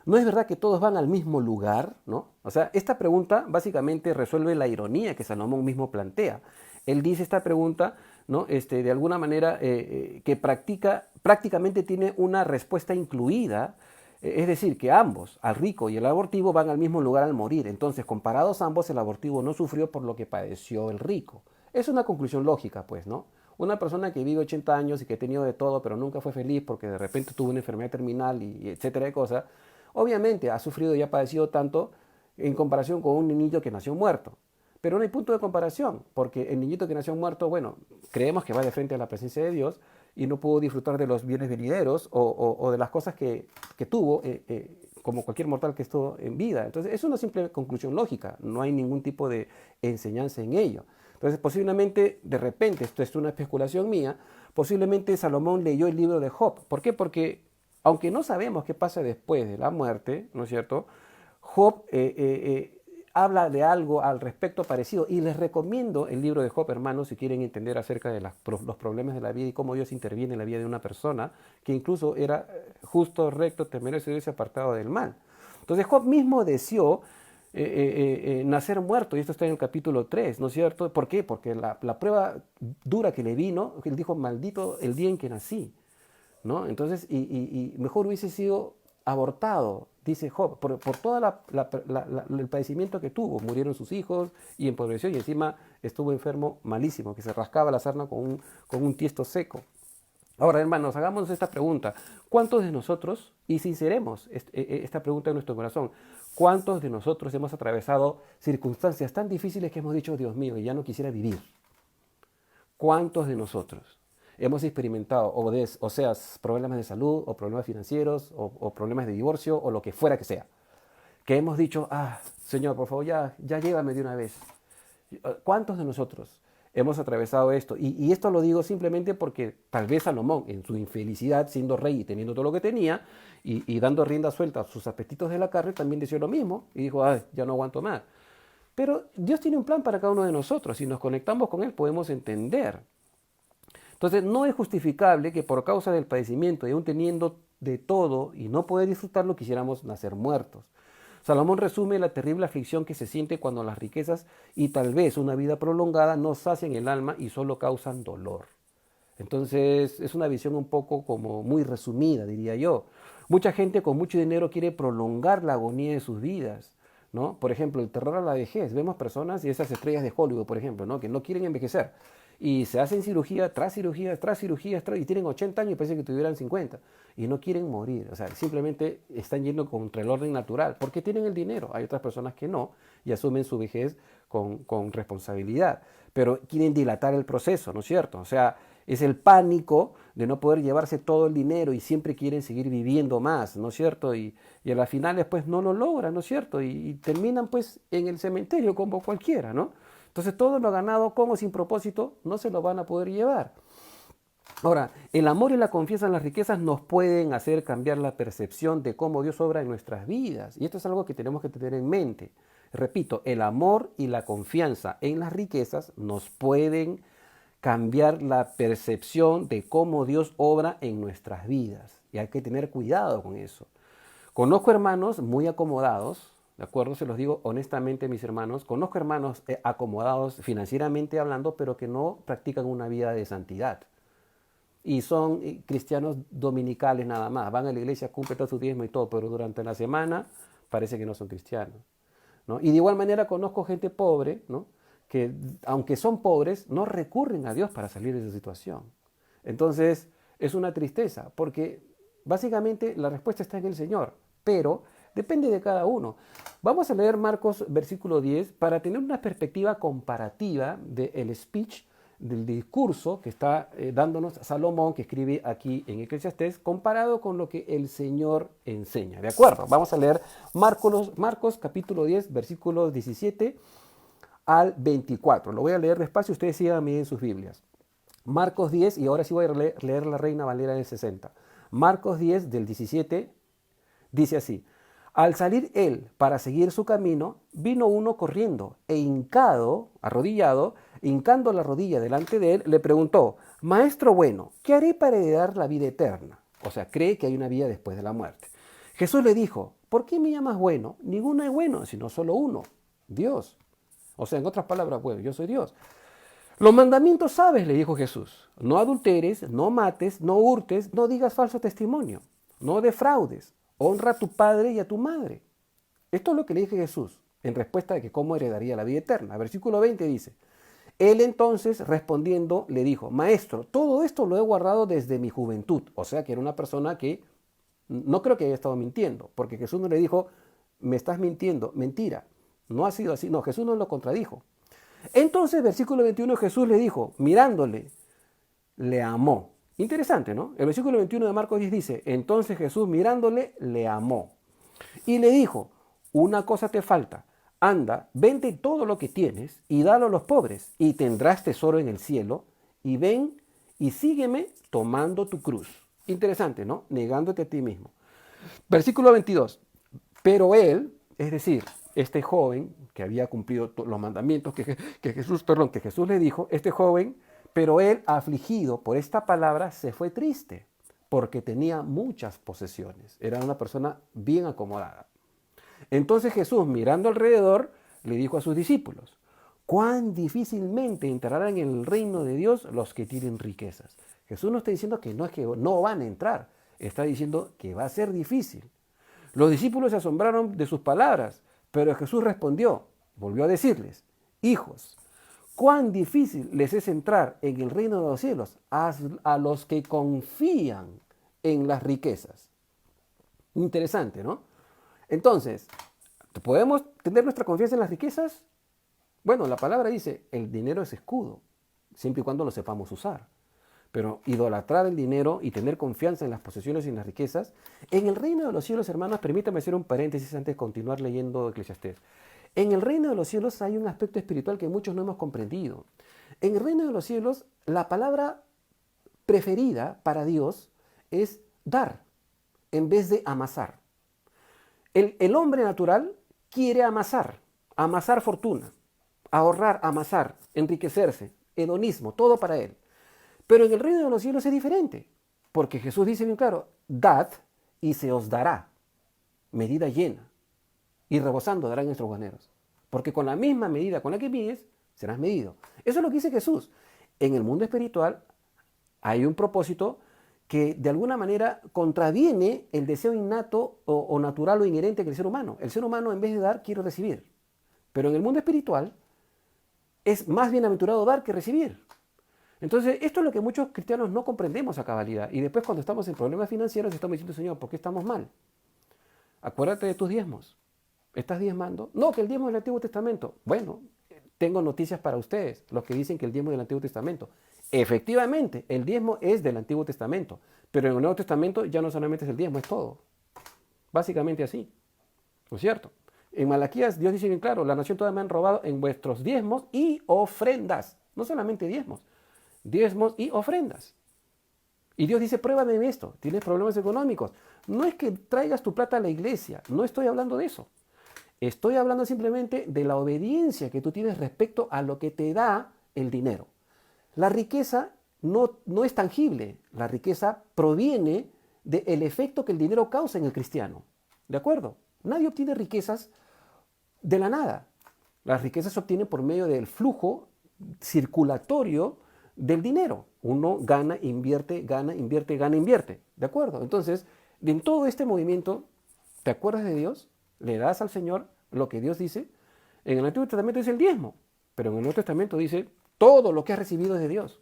¿no es verdad que todos van al mismo lugar? ¿No? O sea, esta pregunta básicamente resuelve la ironía que Salomón mismo plantea. Él dice esta pregunta, ¿no? De alguna manera que prácticamente tiene una respuesta incluida. Es decir, que ambos, al rico y el abortivo, van al mismo lugar al morir. Entonces, comparados ambos, el abortivo no sufrió por lo que padeció el rico. Es una conclusión lógica, pues, ¿no? Una persona que vive 80 años y que ha tenido de todo, pero nunca fue feliz porque de repente tuvo una enfermedad terminal y etcétera de cosas, obviamente ha sufrido y ha padecido tanto en comparación con un niñito que nació muerto. Pero no hay punto de comparación, porque el niñito que nació muerto, bueno, creemos que va de frente a la presencia de Dios y no pudo disfrutar de los bienes venideros o de las cosas que tuvo, como cualquier mortal que estuvo en vida. Entonces, es una simple conclusión lógica, no hay ningún tipo de enseñanza en ello. Entonces, posiblemente, de repente, esto es una especulación mía, posiblemente Salomón leyó el libro de Job. ¿Por qué? Porque, aunque no sabemos qué pasa después de la muerte, ¿no es cierto? Job habla de algo al respecto parecido y les recomiendo el libro de Job, hermanos, si quieren entender acerca de los problemas de la vida y cómo Dios interviene en la vida de una persona que incluso era justo, recto, temeroso y hubiese apartado del mal. Entonces Job mismo deseó nacer muerto, y esto está en el capítulo 3, ¿no es cierto? ¿Por qué? Porque la prueba dura que le vino, él dijo, maldito el día en que nací, ¿no? Entonces, y mejor hubiese sido abortado, dice Job, por todo el padecimiento que tuvo. Murieron sus hijos y empobreció y encima estuvo enfermo malísimo, que se rascaba la sarna con un tiesto seco. Ahora, hermanos, hagamos esta pregunta. ¿Cuántos de nosotros, y sinceremos esta pregunta en nuestro corazón, cuántos de nosotros hemos atravesado circunstancias tan difíciles que hemos dicho, Dios mío, ya no quisiera vivir? ¿Cuántos de nosotros hemos experimentado, o sea, problemas de salud, o problemas financieros, o problemas de divorcio, o lo que fuera que sea? Que hemos dicho, Señor, por favor, ya llévame de una vez. ¿Cuántos de nosotros hemos atravesado esto. Y esto lo digo simplemente porque tal vez Salomón, en su infelicidad, siendo rey y teniendo todo lo que tenía, y dando rienda suelta a sus apetitos de la carne, también decía lo mismo y dijo, ay, ya no aguanto más. Pero Dios tiene un plan para cada uno de nosotros. Si nos conectamos con Él, podemos entender. Entonces, no es justificable que por causa del padecimiento y aún teniendo de todo y no poder disfrutarlo, quisiéramos nacer muertos. Salomón resume la terrible aflicción que se siente cuando las riquezas y tal vez una vida prolongada no sacian el alma y solo causan dolor. Entonces, es una visión un poco como muy resumida, diría yo. Mucha gente con mucho dinero quiere prolongar la agonía de sus vidas, ¿no? Por ejemplo, el terror a la vejez. Vemos personas y esas estrellas de Hollywood, por ejemplo, ¿no? Que no quieren envejecer y se hacen cirugía tras cirugía, tras cirugía, y tienen 80 años y parece que tuvieran 50 y no quieren morir. O sea, simplemente están yendo contra el orden natural porque tienen el dinero. Hay otras personas que no y asumen su vejez con responsabilidad, pero quieren dilatar el proceso, ¿no es cierto? O sea, es el pánico de no poder llevarse todo el dinero y siempre quieren seguir viviendo más, ¿no es cierto? Y a las finales pues no lo logran, ¿no es cierto? Y terminan pues en el cementerio como cualquiera, ¿no? Entonces todo lo ganado con o sin propósito no se lo van a poder llevar. Ahora, el amor y la confianza en las riquezas nos pueden hacer cambiar la percepción de cómo Dios obra en nuestras vidas. Y esto es algo que tenemos que tener en mente. Repito, el amor y la confianza en las riquezas nos pueden cambiar la percepción de cómo Dios obra en nuestras vidas. Y hay que tener cuidado con eso. Conozco hermanos muy acomodados, ¿de acuerdo? Se los digo honestamente, mis hermanos. Conozco hermanos acomodados financieramente hablando, pero que no practican una vida de santidad. Y son cristianos dominicales nada más. Van a la iglesia, cumplen todo su diezmo y todo, pero durante la semana parece que no son cristianos, ¿no? Y de igual manera conozco gente pobre, ¿no? Que aunque son pobres, no recurren a Dios para salir de esa situación. Entonces, es una tristeza, porque básicamente la respuesta está en el Señor, pero depende de cada uno. Vamos a leer Marcos versículo 10 para tener una perspectiva comparativa del speech, del discurso que está dándonos Salomón, que escribe aquí en Eclesiastés, comparado con lo que el Señor enseña. ¿De acuerdo? Vamos a leer Marcos capítulo 10, versículos 17 al 24. Lo voy a leer despacio, ustedes síganme en sus Biblias. Marcos 10, y ahora sí voy a leer la Reina Valera del 60. Marcos 10, del 17, dice así: al salir él para seguir su camino, vino uno corriendo e hincado, arrodillado, hincando la rodilla delante de él, le preguntó: Maestro bueno, ¿qué haré para heredar la vida eterna? O sea, cree que hay una vida después de la muerte. Jesús le dijo: ¿por qué me llamas bueno? Ninguno es bueno, sino solo uno, Dios. O sea, en otras palabras, bueno, yo soy Dios. Los mandamientos sabes, le dijo Jesús: no adulteres, no mates, no hurtes, no digas falso testimonio, no defraudes, honra a tu padre y a tu madre. Esto es lo que le dije Jesús en respuesta de que cómo heredaría la vida eterna. Versículo 20 dice: él entonces respondiendo le dijo: Maestro, todo esto lo he guardado desde mi juventud. O sea que era una persona que no creo que haya estado mintiendo, porque Jesús no le dijo: me estás mintiendo, mentira. No ha sido así, no, Jesús no lo contradijo. Entonces, versículo 21, Jesús le dijo, mirándole, le amó. Interesante, ¿no? El versículo 21 de Marcos 10 dice: entonces Jesús mirándole, le amó. Y le dijo: una cosa te falta. Anda, vende todo lo que tienes y dalo a los pobres, y tendrás tesoro en el cielo. Y ven y sígueme tomando tu cruz. Interesante, ¿no? Negándote a ti mismo. Versículo 22. Pero él, es decir, este joven que había cumplido los mandamientos que Jesús le dijo, este joven, pero él, afligido por esta palabra, se fue triste porque tenía muchas posesiones. Era una persona bien acomodada. Entonces Jesús, mirando alrededor, le dijo a sus discípulos: cuán difícilmente entrarán en el reino de Dios los que tienen riquezas. Jesús no está diciendo que no es que no van a entrar, está diciendo que va a ser difícil. Los discípulos se asombraron de sus palabras, pero Jesús respondió, volvió a decirles: hijos, cuán difícil les es entrar en el reino de los cielos a los que confían en las riquezas. Interesante, ¿no? Entonces, ¿podemos tener nuestra confianza en las riquezas? Bueno, la palabra dice, el dinero es escudo, siempre y cuando lo sepamos usar. Pero idolatrar el dinero y tener confianza en las posesiones y en las riquezas, en el reino de los cielos, hermanos, permítame hacer un paréntesis antes de continuar leyendo Eclesiastés. En el reino de los cielos hay un aspecto espiritual que muchos no hemos comprendido. En el reino de los cielos, la palabra preferida para Dios es dar en vez de amasar. El hombre natural quiere amasar fortuna, ahorrar, amasar, enriquecerse, hedonismo, todo para él. Pero en el reino de los cielos es diferente, porque Jesús dice bien claro, dad y se os dará, medida llena, y rebosando darán nuestros graneros. Porque con la misma medida con la que mides, serás medido. Eso es lo que dice Jesús. En el mundo espiritual hay un propósito que de alguna manera contraviene el deseo innato o natural o inherente del ser humano. El ser humano en vez de dar quiere recibir. Pero en el mundo espiritual es más bienaventurado dar que recibir. Entonces esto es lo que muchos cristianos no comprendemos a cabalidad. Y después cuando estamos en problemas financieros estamos diciendo, Señor, ¿por qué estamos mal? Acuérdate de tus diezmos. ¿Estás diezmando? No, que el diezmo del Antiguo Testamento. Bueno, tengo noticias para ustedes, los que dicen que el diezmo es del Antiguo Testamento. Efectivamente, el diezmo es del Antiguo Testamento, pero en el Nuevo Testamento ya no solamente es el diezmo, es todo. Básicamente así, ¿no es cierto? En Malaquías Dios dice bien claro, la nación toda me han robado en vuestros diezmos y ofrendas. No solamente diezmos y ofrendas. Y Dios dice, pruébame en esto, tienes problemas económicos. No es que traigas tu plata a la iglesia, no estoy hablando de eso. Estoy hablando simplemente de la obediencia que tú tienes respecto a lo que te da el dinero. La riqueza no es tangible, la riqueza proviene del efecto que el dinero causa en el cristiano. ¿De acuerdo? Nadie obtiene riquezas de la nada. Las riquezas se obtienen por medio del flujo circulatorio del dinero. Uno gana, invierte, gana, invierte, gana, invierte. ¿De acuerdo? Entonces, en todo este movimiento, ¿te acuerdas de Dios? Le das al Señor lo que Dios dice. En el Antiguo Testamento dice el diezmo, pero en el Nuevo Testamento dice todo lo que has recibido es de Dios.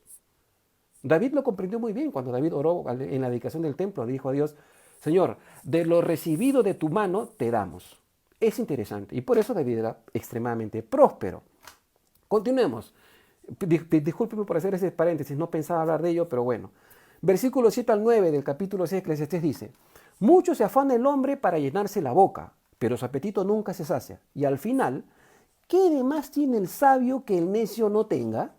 David lo comprendió muy bien cuando David oró en la dedicación del templo. Dijo a Dios, Señor, de lo recibido de tu mano te damos. Es interesante y por eso David era extremadamente próspero. Continuemos. Discúlpeme por hacer ese paréntesis, no pensaba hablar de ello, pero bueno. Versículo 7 al 9 del capítulo 6 de Eclesiastés dice, mucho se afana el hombre para llenarse la boca, pero su apetito nunca se sacia. Y al final, ¿qué de más tiene el sabio que el necio no tenga?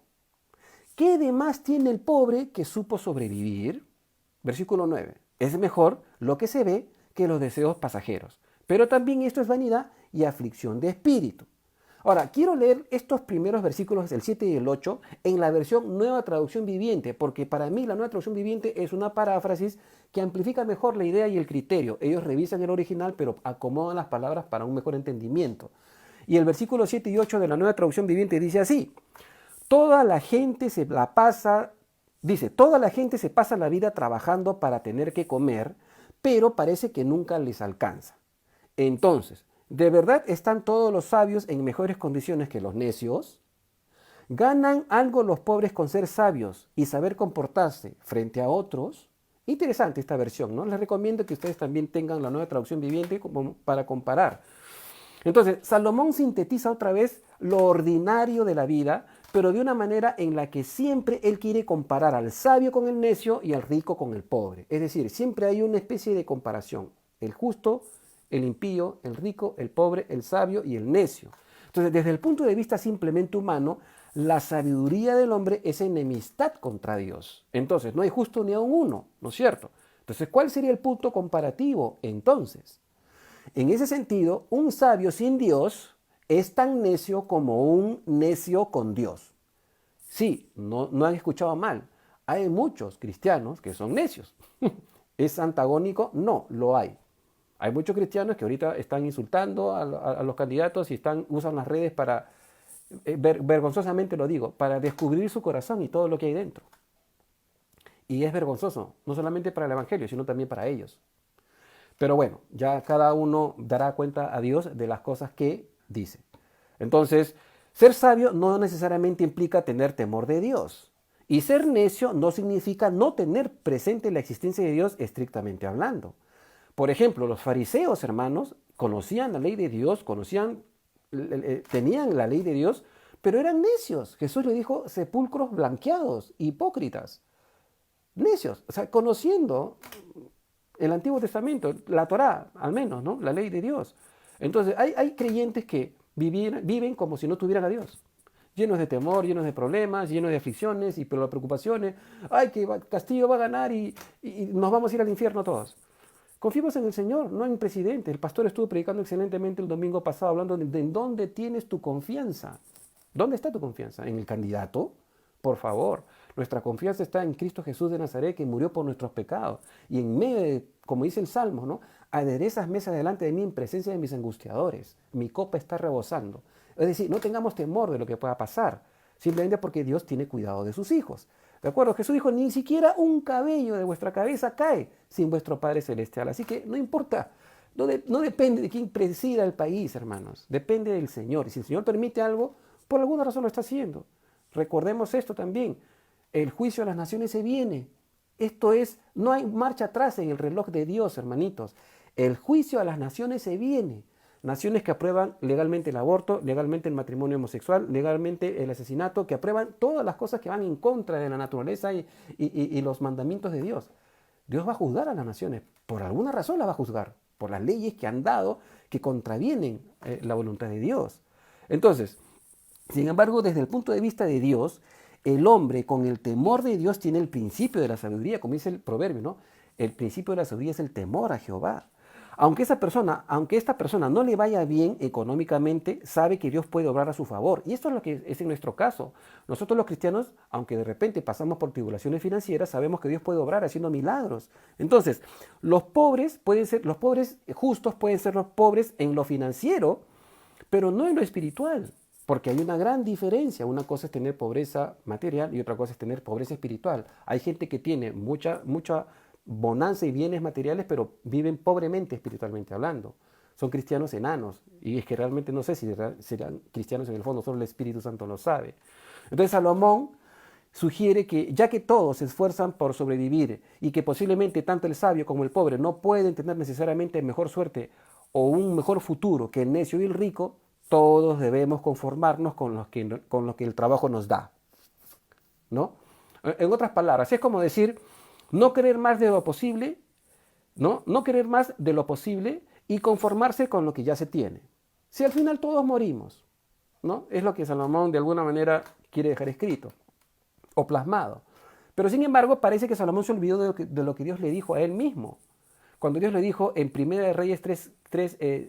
¿Qué de más tiene el pobre que supo sobrevivir? Versículo 9. Es mejor lo que se ve que los deseos pasajeros. Pero también esto es vanidad y aflicción de espíritu. Ahora, quiero leer estos primeros versículos, el 7 y el 8, en la versión Nueva Traducción Viviente, porque para mí la Nueva Traducción Viviente es una paráfrasis que amplifica mejor la idea y el criterio. Ellos revisan el original, pero acomodan las palabras para un mejor entendimiento. Y el versículo 7 y 8 de la Nueva Traducción Viviente dice así, toda la gente se pasa la vida trabajando para tener que comer, pero parece que nunca les alcanza. Entonces, ¿de verdad están todos los sabios en mejores condiciones que los necios? ¿Ganan algo los pobres con ser sabios y saber comportarse frente a otros? Interesante esta versión, ¿no? Les recomiendo que ustedes también tengan la Nueva Traducción Viviente para comparar. Entonces, Salomón sintetiza otra vez lo ordinario de la vida, pero de una manera en la que siempre él quiere comparar al sabio con el necio y al rico con el pobre. Es decir, siempre hay una especie de comparación. El justo, el impío, el rico, el pobre, el sabio y el necio. Entonces, desde el punto de vista simplemente humano, la sabiduría del hombre es enemistad contra Dios. Entonces, no hay justo ni aun uno, ¿no es cierto? Entonces, ¿cuál sería el punto comparativo entonces? En ese sentido, un sabio sin Dios es tan necio como un necio con Dios. Sí, no han escuchado mal. Hay muchos cristianos que son necios. ¿Es antagónico? No, lo hay. Hay muchos cristianos que ahorita están insultando a los candidatos y usan las redes para, vergonzosamente lo digo, para descubrir su corazón y todo lo que hay dentro. Y es vergonzoso, no solamente para el Evangelio, sino también para ellos. Pero bueno, ya cada uno dará cuenta a Dios de las cosas que dice. Entonces, ser sabio no necesariamente implica tener temor de Dios. Y ser necio no significa no tener presente la existencia de Dios estrictamente hablando. Por ejemplo, los fariseos, hermanos, conocían la ley de Dios, tenían la ley de Dios, pero eran necios. Jesús le dijo sepulcros blanqueados, hipócritas, necios, o sea, conociendo el Antiguo Testamento, la Torá, al menos, ¿no? La ley de Dios. Entonces, hay creyentes que viven como si no tuvieran a Dios. llenos de temor, llenos de problemas, llenos de aflicciones y preocupaciones. Ay, que Castillo va a ganar y nos vamos a ir al infierno todos. Confiemos en el Señor, no en el presidente. El pastor estuvo predicando excelentemente el domingo pasado hablando de en dónde tienes tu confianza. ¿Dónde está tu confianza? ¿En el candidato? Por favor, nuestra confianza está en Cristo Jesús de Nazaret que murió por nuestros pecados. Y en medio de, como dice el Salmo, ¿no? Aderezas mesa delante de mí en presencia de mis angustiadores. Mi copa está rebosando. Es decir, no tengamos temor de lo que pueda pasar, simplemente porque Dios tiene cuidado de sus hijos. ¿De acuerdo? Jesús dijo, ni siquiera un cabello de vuestra cabeza cae sin vuestro Padre Celestial. Así que no importa, no depende de quién presida el país, hermanos. Depende del Señor. Y si el Señor permite algo, por alguna razón lo está haciendo. Recordemos esto también. El juicio a las naciones se viene. Esto es, no hay marcha atrás en el reloj de Dios, hermanitos. El juicio a las naciones se viene. Naciones que aprueban legalmente el aborto, legalmente el matrimonio homosexual, legalmente el asesinato, que aprueban todas las cosas que van en contra de la naturaleza y los mandamientos de Dios. Dios va a juzgar a las naciones. Por alguna razón las va a juzgar. Por las leyes que han dado que contravienen la voluntad de Dios. Entonces, sin embargo, desde el punto de vista de Dios, el hombre con el temor de Dios tiene el principio de la sabiduría, como dice el proverbio, ¿no? El principio de la sabiduría es el temor a Jehová. Aunque esta persona no le vaya bien económicamente, sabe que Dios puede obrar a su favor. Y esto es lo que es en nuestro caso. Nosotros los cristianos, aunque de repente pasamos por tribulaciones financieras, sabemos que Dios puede obrar haciendo milagros. Entonces, los pobres justos pueden ser los pobres en lo financiero, pero no en lo espiritual. Porque hay una gran diferencia. Una cosa es tener pobreza material y otra cosa es tener pobreza espiritual. Hay gente que tiene mucha bonanza y bienes materiales, pero viven pobremente espiritualmente hablando. Son cristianos enanos. Y es que realmente no sé si serán cristianos en el fondo, solo el Espíritu Santo lo sabe. Entonces Salomón sugiere que ya que todos se esfuerzan por sobrevivir y que posiblemente tanto el sabio como el pobre no pueden tener necesariamente mejor suerte o un mejor futuro que el necio y el rico, todos debemos conformarnos con lo que el trabajo nos da, ¿no? En otras palabras, es como decir, no querer más de lo posible, ¿no? No querer más de lo posible y conformarse con lo que ya se tiene. Si al final todos morimos, ¿no? Es lo que Salomón de alguna manera quiere dejar escrito o plasmado. Pero sin embargo, parece que Salomón se olvidó de lo que Dios le dijo a él mismo. Cuando Dios le dijo en 1 de Reyes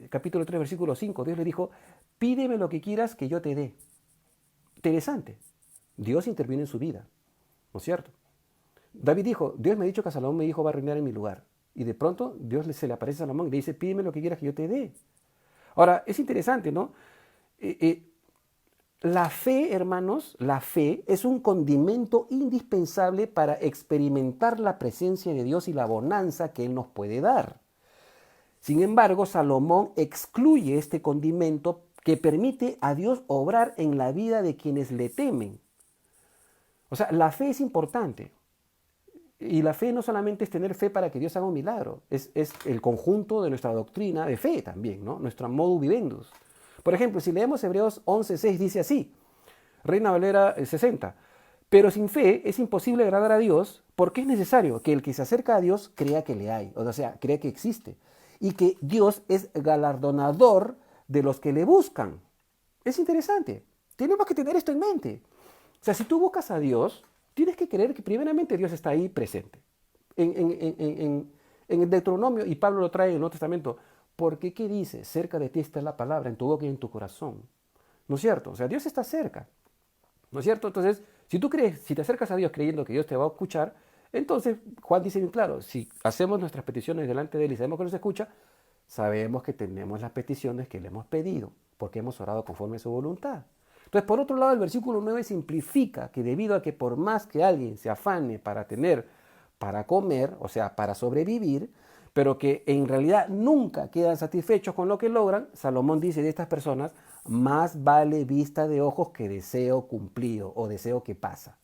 capítulo 3, versículo 5, Dios le dijo, pídeme lo que quieras que yo te dé. Interesante. Dios interviene en su vida, ¿no es cierto? David dijo, Dios me ha dicho que Salomón, mi hijo, va a reinar en mi lugar. Y de pronto Dios se le aparece a Salomón y le dice, pídeme lo que quieras que yo te dé. Ahora, es interesante, ¿no? La fe, hermanos, la fe es un condimento indispensable para experimentar la presencia de Dios y la bonanza que Él nos puede dar. Sin embargo, Salomón excluye este condimento que permite a Dios obrar en la vida de quienes le temen. O sea, la fe es importante. Y la fe no solamente es tener fe para que Dios haga un milagro, es el conjunto de nuestra doctrina de fe también, ¿no? Nuestra modus vivendus. Por ejemplo, si leemos Hebreos 11:6, dice así, Reina Valera 60, pero sin fe es imposible agradar a Dios porque es necesario que el que se acerca a Dios crea que le hay, o sea, crea que existe, y que Dios es galardonador de los que le buscan. Es interesante, tenemos que tener esto en mente. O sea, si tú buscas a Dios, tienes que creer que primeramente Dios está ahí presente. En el Deuteronomio, y Pablo lo trae en el Nuevo Testamento, porque ¿qué dice? Cerca de ti está la palabra, en tu boca y en tu corazón. ¿No es cierto? O sea, Dios está cerca. ¿No es cierto? Entonces, si tú crees, si te acercas a Dios creyendo que Dios te va a escuchar, entonces Juan dice bien claro, si hacemos nuestras peticiones delante de Él y sabemos que nos escucha, sabemos que tenemos las peticiones que le hemos pedido, porque hemos orado conforme a su voluntad. Entonces, por otro lado, el versículo 9 simplifica que debido a que por más que alguien se afane para tener, para comer, o sea, para sobrevivir, pero que en realidad nunca quedan satisfechos con lo que logran, Salomón dice de estas personas, más vale vista de ojos que deseo cumplido o deseo que pasa.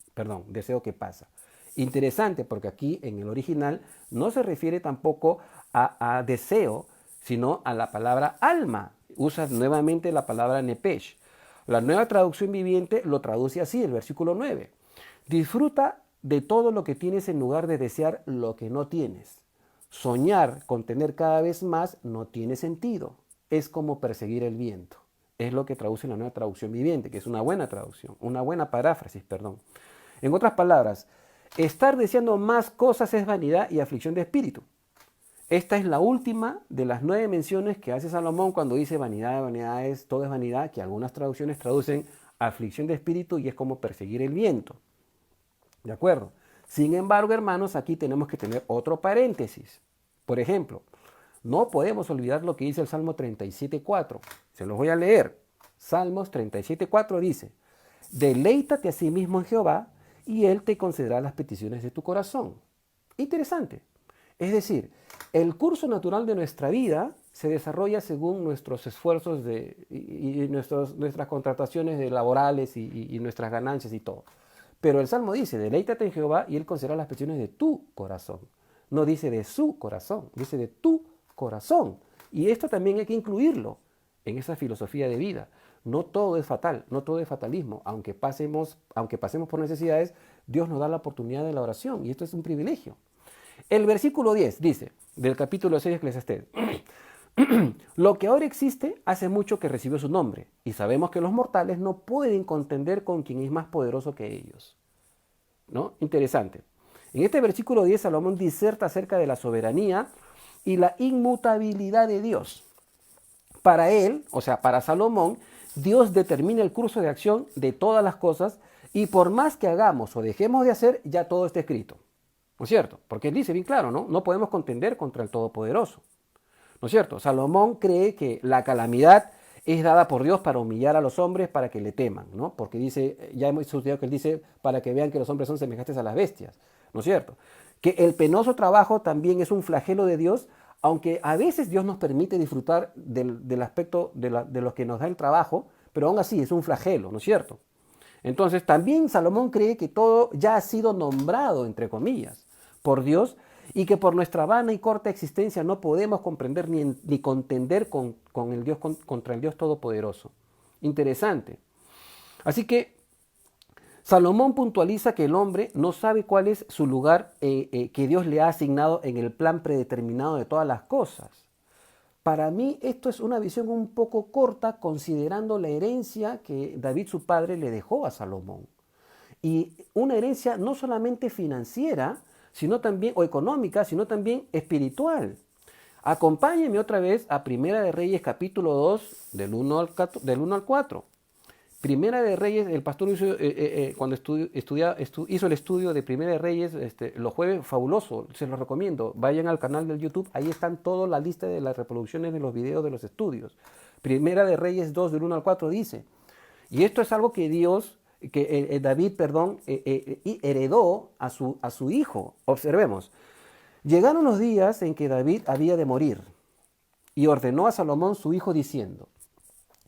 Deseo que pasa. Interesante porque aquí en el original no se refiere tampoco a deseo, sino a la palabra alma. Usa nuevamente la palabra nepesh. La nueva traducción viviente lo traduce así, el versículo 9. Disfruta de todo lo que tienes en lugar de desear lo que no tienes. Soñar con tener cada vez más no tiene sentido. Es como perseguir el viento. Es lo que traduce la Nueva Traducción Viviente, que es una buena traducción, una buena paráfrasis, perdón. En otras palabras, estar deseando más cosas es vanidad y aflicción de espíritu. Esta es la última de las 9 menciones que hace Salomón cuando dice vanidad, vanidad es, todo es vanidad, que algunas traducciones traducen aflicción de espíritu y es como perseguir el viento. ¿De acuerdo? Sin embargo, hermanos, aquí tenemos que tener otro paréntesis. Por ejemplo, no podemos olvidar lo que dice el Salmo 37.4. Se los voy a leer. Salmos 37.4 dice, deleítate a sí mismo en Jehová y Él te concederá las peticiones de tu corazón. Interesante. Es decir, el curso natural de nuestra vida se desarrolla según nuestros esfuerzos y nuestras contrataciones laborales y nuestras ganancias y todo. Pero el Salmo dice, deleítate en Jehová y Él concederá las peticiones de tu corazón. No dice de su corazón, dice de tu corazón. Y esto también hay que incluirlo en esa filosofía de vida. No todo es fatal, no todo es fatalismo. Aunque pasemos por necesidades, Dios nos da la oportunidad de la oración y esto es un privilegio. El versículo 10 dice, del capítulo 6 de Eclesiastés, lo que ahora existe hace mucho que recibió su nombre, y sabemos que los mortales no pueden contender con quien es más poderoso que ellos. ¿No? Interesante. En este versículo 10 Salomón diserta acerca de la soberanía y la inmutabilidad de Dios. Para él, o sea, para Salomón, Dios determina el curso de acción de todas las cosas y por más que hagamos o dejemos de hacer, ya todo está escrito. ¿No es cierto? Porque él dice bien claro, ¿no? No podemos contender contra el Todopoderoso. ¿No es cierto? Salomón cree que la calamidad es dada por Dios para humillar a los hombres para que le teman, ¿no? Porque dice, ya hemos estudiado que él dice, para que vean que los hombres son semejantes a las bestias, ¿no es cierto? Que el penoso trabajo también es un flagelo de Dios, aunque a veces Dios nos permite disfrutar del aspecto de lo que nos da el trabajo, pero aún así es un flagelo, ¿no es cierto? Entonces también Salomón cree que todo ya ha sido nombrado, entre comillas, por Dios y que por nuestra vana y corta existencia no podemos comprender ni contender contra el Dios Todopoderoso. Interesante. Así que Salomón puntualiza que el hombre no sabe cuál es su lugar que Dios le ha asignado en el plan predeterminado de todas las cosas. Para mí esto es una visión un poco corta considerando la herencia que David su padre le dejó a Salomón. Y una herencia no solamente financiera, sino también, o económica, sino también espiritual. Acompáñenme otra vez a Primera de Reyes capítulo 2 del 1 al 4. Primera de Reyes, el pastor cuando hizo el estudio de Primera de Reyes los jueves, fabuloso, se los recomiendo. Vayan al canal del YouTube, ahí están toda la lista de las reproducciones de los videos de los estudios. Primera de Reyes 2 del 1 al 4 dice, y esto es algo que David heredó a su hijo. Observemos, llegaron los días en que David había de morir y ordenó a Salomón su hijo diciendo,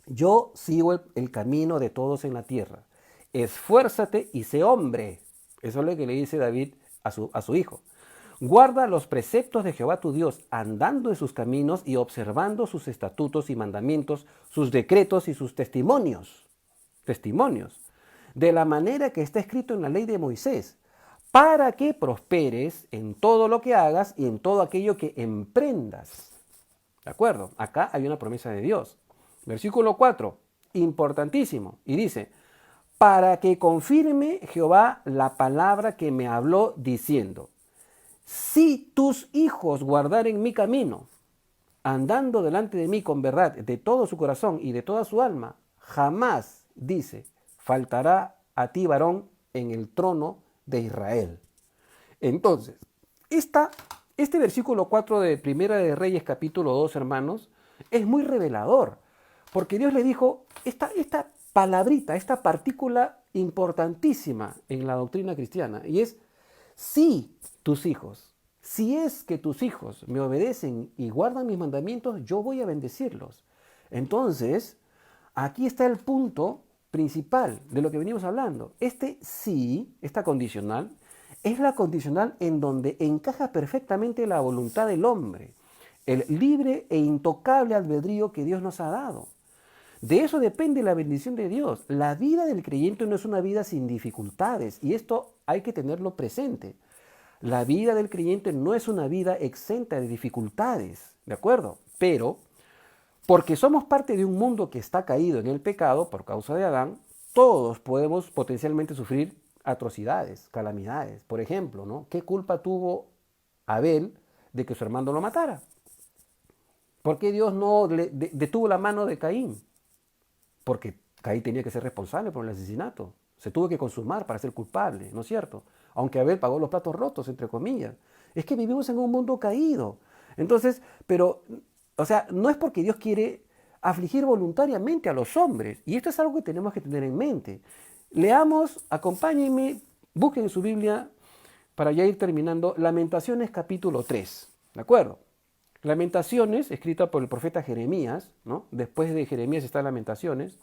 yo sigo el camino de todos en la tierra. Esfuérzate y sé hombre. Eso es lo que le dice David a su hijo. Guarda los preceptos de Jehová tu Dios, andando en sus caminos y observando sus estatutos y mandamientos, sus decretos y sus testimonios. Testimonios. De la manera que está escrito en la ley de Moisés, para que prosperes en todo lo que hagas y en todo aquello que emprendas. ¿De acuerdo? Acá hay una promesa de Dios. Versículo 4, importantísimo, y dice, para que confirme Jehová la palabra que me habló diciendo, si tus hijos guardaren mi camino, andando delante de mí con verdad de todo su corazón y de toda su alma, jamás, dice, faltará a ti varón en el trono de Israel. Entonces, este versículo 4 de Primera de Reyes capítulo 2, hermanos, es muy revelador. Porque Dios le dijo esta palabrita, esta partícula importantísima en la doctrina cristiana. Y es, si es que tus hijos me obedecen y guardan mis mandamientos, yo voy a bendecirlos. Entonces, aquí está el punto principal de lo que venimos hablando. Esta condicional, es la condicional en donde encaja perfectamente la voluntad del hombre, el libre e intocable albedrío que Dios nos ha dado. De eso depende la bendición de Dios. La vida del creyente no es una vida sin dificultades y esto hay que tenerlo presente. La vida del creyente no es una vida exenta de dificultades, ¿de acuerdo? Pero porque somos parte de un mundo que está caído en el pecado por causa de Adán, todos podemos potencialmente sufrir atrocidades, calamidades. Por ejemplo, ¿no? ¿Qué culpa tuvo Abel de que su hermano lo matara? ¿Por qué Dios no detuvo la mano de Caín? Porque Caín tenía que ser responsable por el asesinato. Se tuvo que consumar para ser culpable, ¿no es cierto? Aunque Abel pagó los platos rotos, entre comillas. Es que vivimos en un mundo caído. Entonces, pero, o sea, no es porque Dios quiere afligir voluntariamente a los hombres. Y esto es algo que tenemos que tener en mente. Leamos, acompáñenme, busquen en su Biblia, para ya ir terminando, Lamentaciones capítulo 3, ¿de acuerdo? Lamentaciones, escrita por el profeta Jeremías, ¿no? Después de Jeremías está Lamentaciones.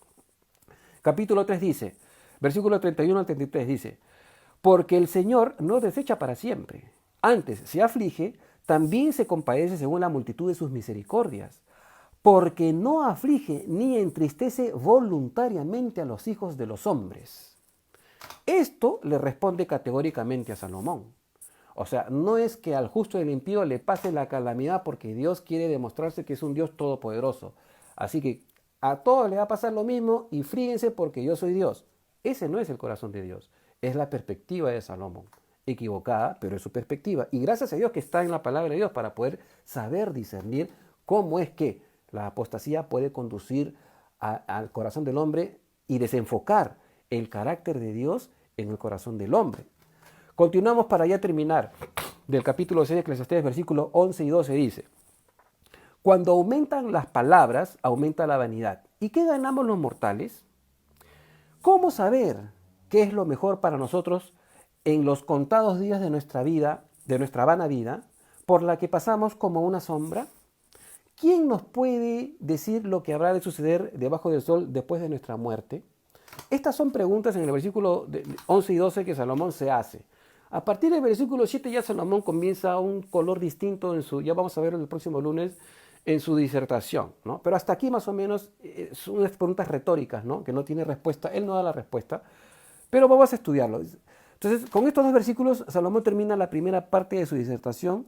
Capítulo 3 dice, versículo 31 al 33 dice, porque el Señor no desecha para siempre, antes se aflige, también se compadece según la multitud de sus misericordias, porque no aflige ni entristece voluntariamente a los hijos de los hombres. Esto le responde categóricamente a Salomón. O sea, no es que al justo y al impío le pase la calamidad porque Dios quiere demostrarse que es un Dios todopoderoso. Así que a todos les va a pasar lo mismo y fríguense porque yo soy Dios. Ese no es el corazón de Dios, es la perspectiva de Salomón. Equivocada, pero es su perspectiva. Y gracias a Dios que está en la palabra de Dios para poder saber discernir cómo es que la apostasía puede conducir al corazón del hombre y desenfocar el carácter de Dios en el corazón del hombre. Continuamos para ya terminar. Del capítulo 6 de Eclesiastés, versículos 11 y 12 dice, cuando aumentan las palabras, aumenta la vanidad. ¿Y qué ganamos los mortales? ¿Cómo saber qué es lo mejor para nosotros en los contados días de nuestra vida, de nuestra vana vida, por la que pasamos como una sombra? ¿Quién nos puede decir lo que habrá de suceder debajo del sol después de nuestra muerte? Estas son preguntas en el versículo 11 y 12 que Salomón se hace. A partir del versículo 7 ya Salomón comienza un color distinto en su, ya vamos a ver el próximo lunes, en su disertación, ¿no? Pero hasta aquí más o menos son unas preguntas retóricas, ¿no? Que no tiene respuesta, él no da la respuesta, pero vamos a estudiarlo. Entonces, con estos dos versículos, Salomón termina la primera parte de su disertación,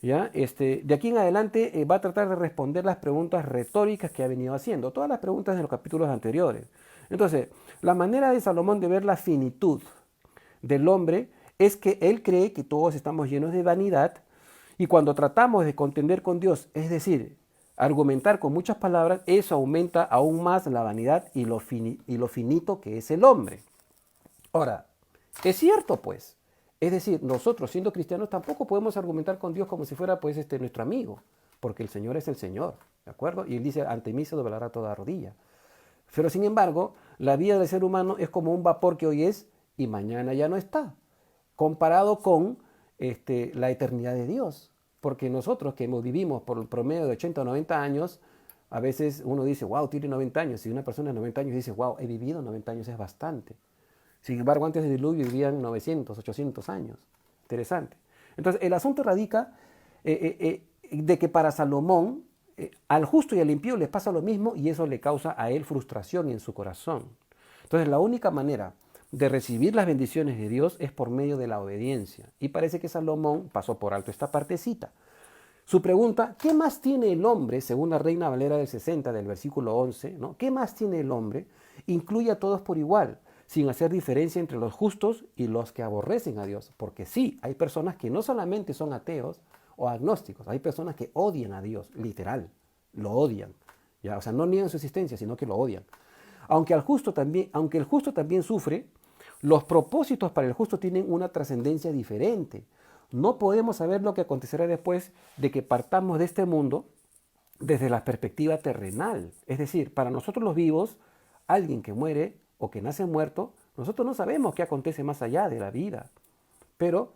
¿ya? De aquí en adelante va a tratar de responder las preguntas retóricas que ha venido haciendo, todas las preguntas de los capítulos anteriores. Entonces, la manera de Salomón de ver la finitud del hombre es que él cree que todos estamos llenos de vanidad y cuando tratamos de contender con Dios, es decir, argumentar con muchas palabras, eso aumenta aún más la vanidad y lo finito que es el hombre. Ahora, es cierto pues, es decir, nosotros siendo cristianos tampoco podemos argumentar con Dios como si fuera pues nuestro amigo, porque el Señor es el Señor, ¿de acuerdo? Y él dice, ante mí se doblará toda rodilla. Pero sin embargo, la vida del ser humano es como un vapor que hoy es y mañana ya no está, comparado con la eternidad de Dios. Porque nosotros que vivimos por el promedio de 80 o 90 años, a veces uno dice, wow, tiene 90 años. Si una persona de 90 años dice, wow, he vivido 90 años, es bastante. Sin embargo, antes del diluvio vivían 900, 800 años. Interesante. Entonces, el asunto radica de que para Salomón, al justo y al impío les pasa lo mismo y eso le causa a él frustración en su corazón. Entonces, la única manera de recibir las bendiciones de Dios es por medio de la obediencia. Y parece que Salomón pasó por alto esta partecita. Su pregunta, ¿qué más tiene el hombre? Según la Reina Valera del 60, del versículo 11, ¿no? ¿Qué más tiene el hombre? Incluye a todos por igual, sin hacer diferencia entre los justos y los que aborrecen a Dios. Porque sí, hay personas que no solamente son ateos o agnósticos, hay personas que odian a Dios, literal, lo odian. ¿Ya? O sea, no niegan su existencia, sino que lo odian. Aunque el justo también sufre, los propósitos para el justo tienen una trascendencia diferente. No podemos saber lo que acontecerá después de que partamos de este mundo desde la perspectiva terrenal. Es decir, para nosotros los vivos, alguien que muere o que nace muerto, nosotros no sabemos qué acontece más allá de la vida. Pero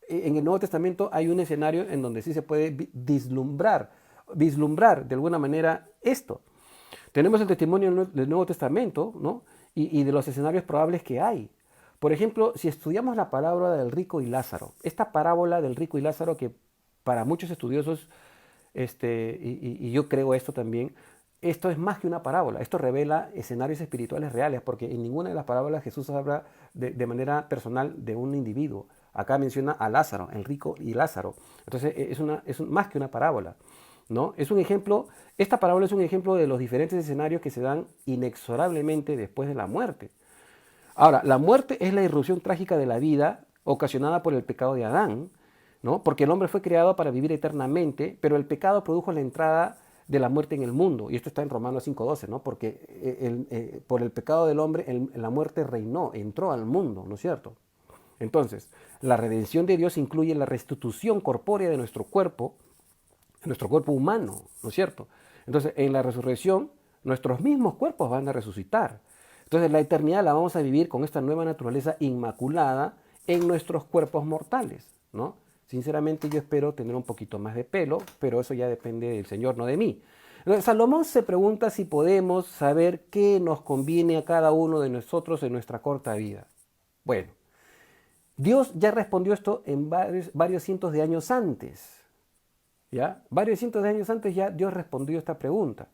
en el Nuevo Testamento hay un escenario en donde sí se puede vislumbrar de alguna manera esto. Tenemos el testimonio del Nuevo Testamento, ¿no? y de los escenarios probables que hay. Por ejemplo, si estudiamos la parábola del rico y Lázaro, esta parábola del rico y Lázaro que para muchos estudiosos, y yo creo esto también, esto es más que una parábola, esto revela escenarios espirituales reales, porque en ninguna de las parábolas Jesús habla de manera personal de un individuo. Acá menciona a Lázaro, el rico y Lázaro. Entonces es más que una parábola. ¿no? Es un ejemplo, esta parábola es un ejemplo de los diferentes escenarios que se dan inexorablemente después de la muerte. Ahora, la muerte es la irrupción trágica de la vida ocasionada por el pecado de Adán, ¿no? Porque el hombre fue creado para vivir eternamente, pero el pecado produjo la entrada de la muerte en el mundo. Y esto está en Romanos 5:12, ¿no? Porque por el pecado del hombre la muerte reinó, entró al mundo, ¿no es cierto? Entonces, la redención de Dios incluye la restitución corpórea de nuestro cuerpo humano, ¿no es cierto? Entonces, en la resurrección, nuestros mismos cuerpos van a resucitar. Entonces, la eternidad la vamos a vivir con esta nueva naturaleza inmaculada en nuestros cuerpos mortales, ¿no? Sinceramente, yo espero tener un poquito más de pelo, pero eso ya depende del Señor, no de mí. Entonces, Salomón se pregunta si podemos saber qué nos conviene a cada uno de nosotros en nuestra corta vida. Bueno, Dios ya respondió esto en varios cientos de años antes. ¿Ya? Varios cientos de años antes ya Dios respondió esta pregunta.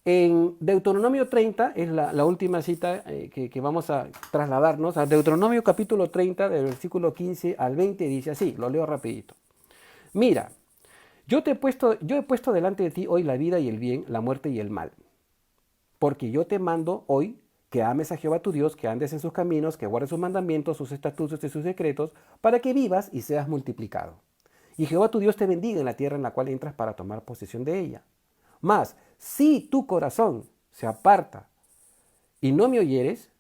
En Deuteronomio 30, es la última cita que vamos a trasladarnos, a Deuteronomio capítulo 30, del versículo 15 al 20, dice así, lo leo rapidito. Mira, yo he puesto delante de ti hoy la vida y el bien, la muerte y el mal. Porque yo te mando hoy que ames a Jehová tu Dios, que andes en sus caminos, que guardes sus mandamientos, sus estatutos y sus decretos, para que vivas y seas multiplicado. Y Jehová tu Dios te bendiga en la tierra en la cual entras para tomar posesión de ella. Mas, si tu corazón se aparta y no me oyeres,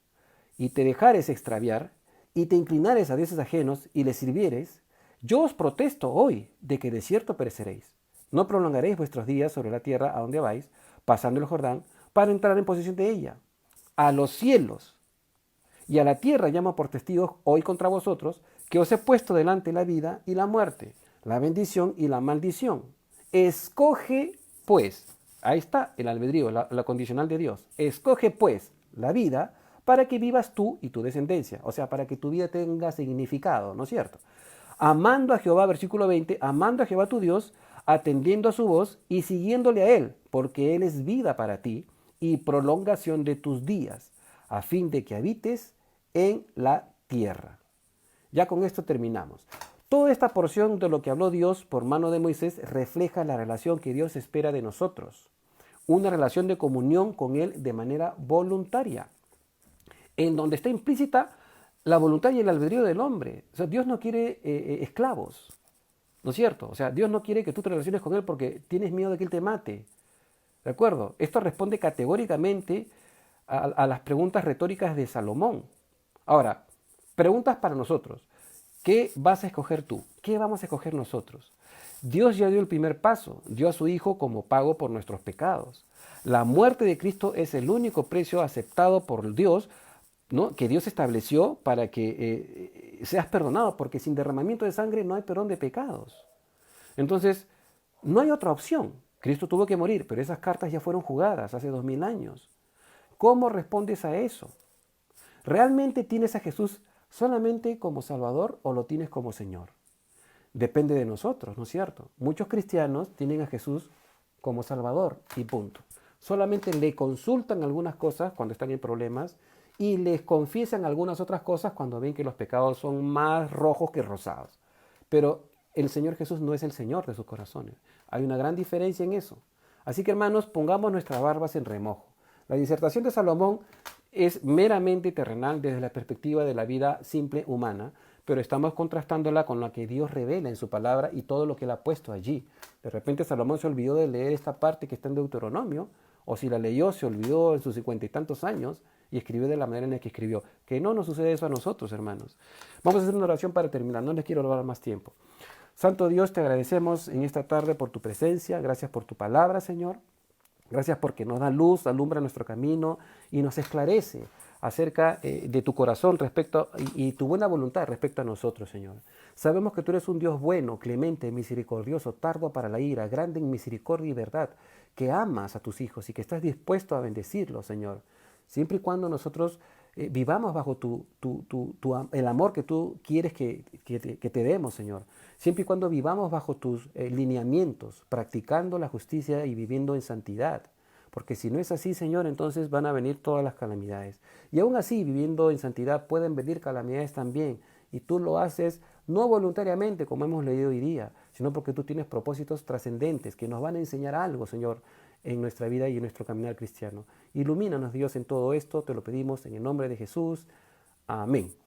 y te dejares extraviar, y te inclinares a dioses ajenos y les sirvieres, yo os protesto hoy de que de cierto pereceréis. No prolongaréis vuestros días sobre la tierra a donde vais, pasando el Jordán, para entrar en posesión de ella. A los cielos y a la tierra llamo por testigos hoy contra vosotros, que os he puesto delante la vida y la muerte, la bendición y la maldición. Escoge, pues, ahí está el albedrío, la condicional de Dios. Escoge, pues, la vida para que vivas tú y tu descendencia. O sea, para que tu vida tenga significado, ¿no es cierto? Amando a Jehová, versículo 20, amando a Jehová tu Dios, atendiendo a su voz y siguiéndole a Él, porque Él es vida para ti y prolongación de tus días, a fin de que habites en la tierra. Ya con esto terminamos. Toda esta porción de lo que habló Dios por mano de Moisés refleja la relación que Dios espera de nosotros. Una relación de comunión con Él de manera voluntaria, en donde está implícita la voluntad y el albedrío del hombre. O sea, Dios no quiere esclavos, ¿no es cierto? O sea, Dios no quiere que tú te relaciones con Él porque tienes miedo de que Él te mate. ¿De acuerdo? Esto responde categóricamente a las preguntas retóricas de Salomón. Ahora, preguntas para nosotros. ¿Qué vas a escoger tú? ¿Qué vamos a escoger nosotros? Dios ya dio el primer paso, dio a su Hijo como pago por nuestros pecados. La muerte de Cristo es el único precio aceptado por Dios, ¿no? Que Dios estableció para que seas perdonado, porque sin derramamiento de sangre no hay perdón de pecados. Entonces, no hay otra opción. Cristo tuvo que morir, pero esas cartas ya fueron jugadas hace 2000 años. ¿Cómo respondes a eso? ¿Realmente tienes a Jesús solamente como Salvador o lo tienes como Señor? Depende de nosotros, ¿no es cierto? Muchos cristianos tienen a Jesús como Salvador y punto. Solamente le consultan algunas cosas cuando están en problemas y les confiesan algunas otras cosas cuando ven que los pecados son más rojos que rosados. Pero el Señor Jesús no es el Señor de sus corazones. Hay una gran diferencia en eso. Así que, hermanos, pongamos nuestras barbas en remojo. La disertación de Salomón es meramente terrenal desde la perspectiva de la vida simple humana, pero estamos contrastándola con lo que Dios revela en su palabra y todo lo que Él ha puesto allí. De repente Salomón se olvidó de leer esta parte que está en Deuteronomio, o si la leyó se olvidó en sus 50 y tantos años y escribió de la manera en la que escribió. Que no nos sucede eso a nosotros, hermanos. Vamos a hacer una oración para terminar, no les quiero robar más tiempo. Santo Dios, te agradecemos en esta tarde por tu presencia, gracias por tu palabra, Señor. Gracias porque nos da luz, alumbra nuestro camino y nos esclarece acerca de tu corazón y tu buena voluntad respecto a nosotros, Señor. Sabemos que tú eres un Dios bueno, clemente, misericordioso, tardo para la ira, grande en misericordia y verdad, que amas a tus hijos y que estás dispuesto a bendecirlos, Señor. Siempre y cuando nosotros vivamos bajo el amor que tú quieres que te demos, Señor. Siempre y cuando vivamos bajo tus lineamientos, practicando la justicia y viviendo en santidad. Porque si no es así, Señor, entonces van a venir todas las calamidades. Y aún así, viviendo en santidad, pueden venir calamidades también. Y tú lo haces no voluntariamente, como hemos leído hoy día, sino porque tú tienes propósitos trascendentes que nos van a enseñar algo, Señor, en nuestra vida y en nuestro caminar cristiano. Ilumínanos, Dios, en todo esto, te lo pedimos en el nombre de Jesús. Amén.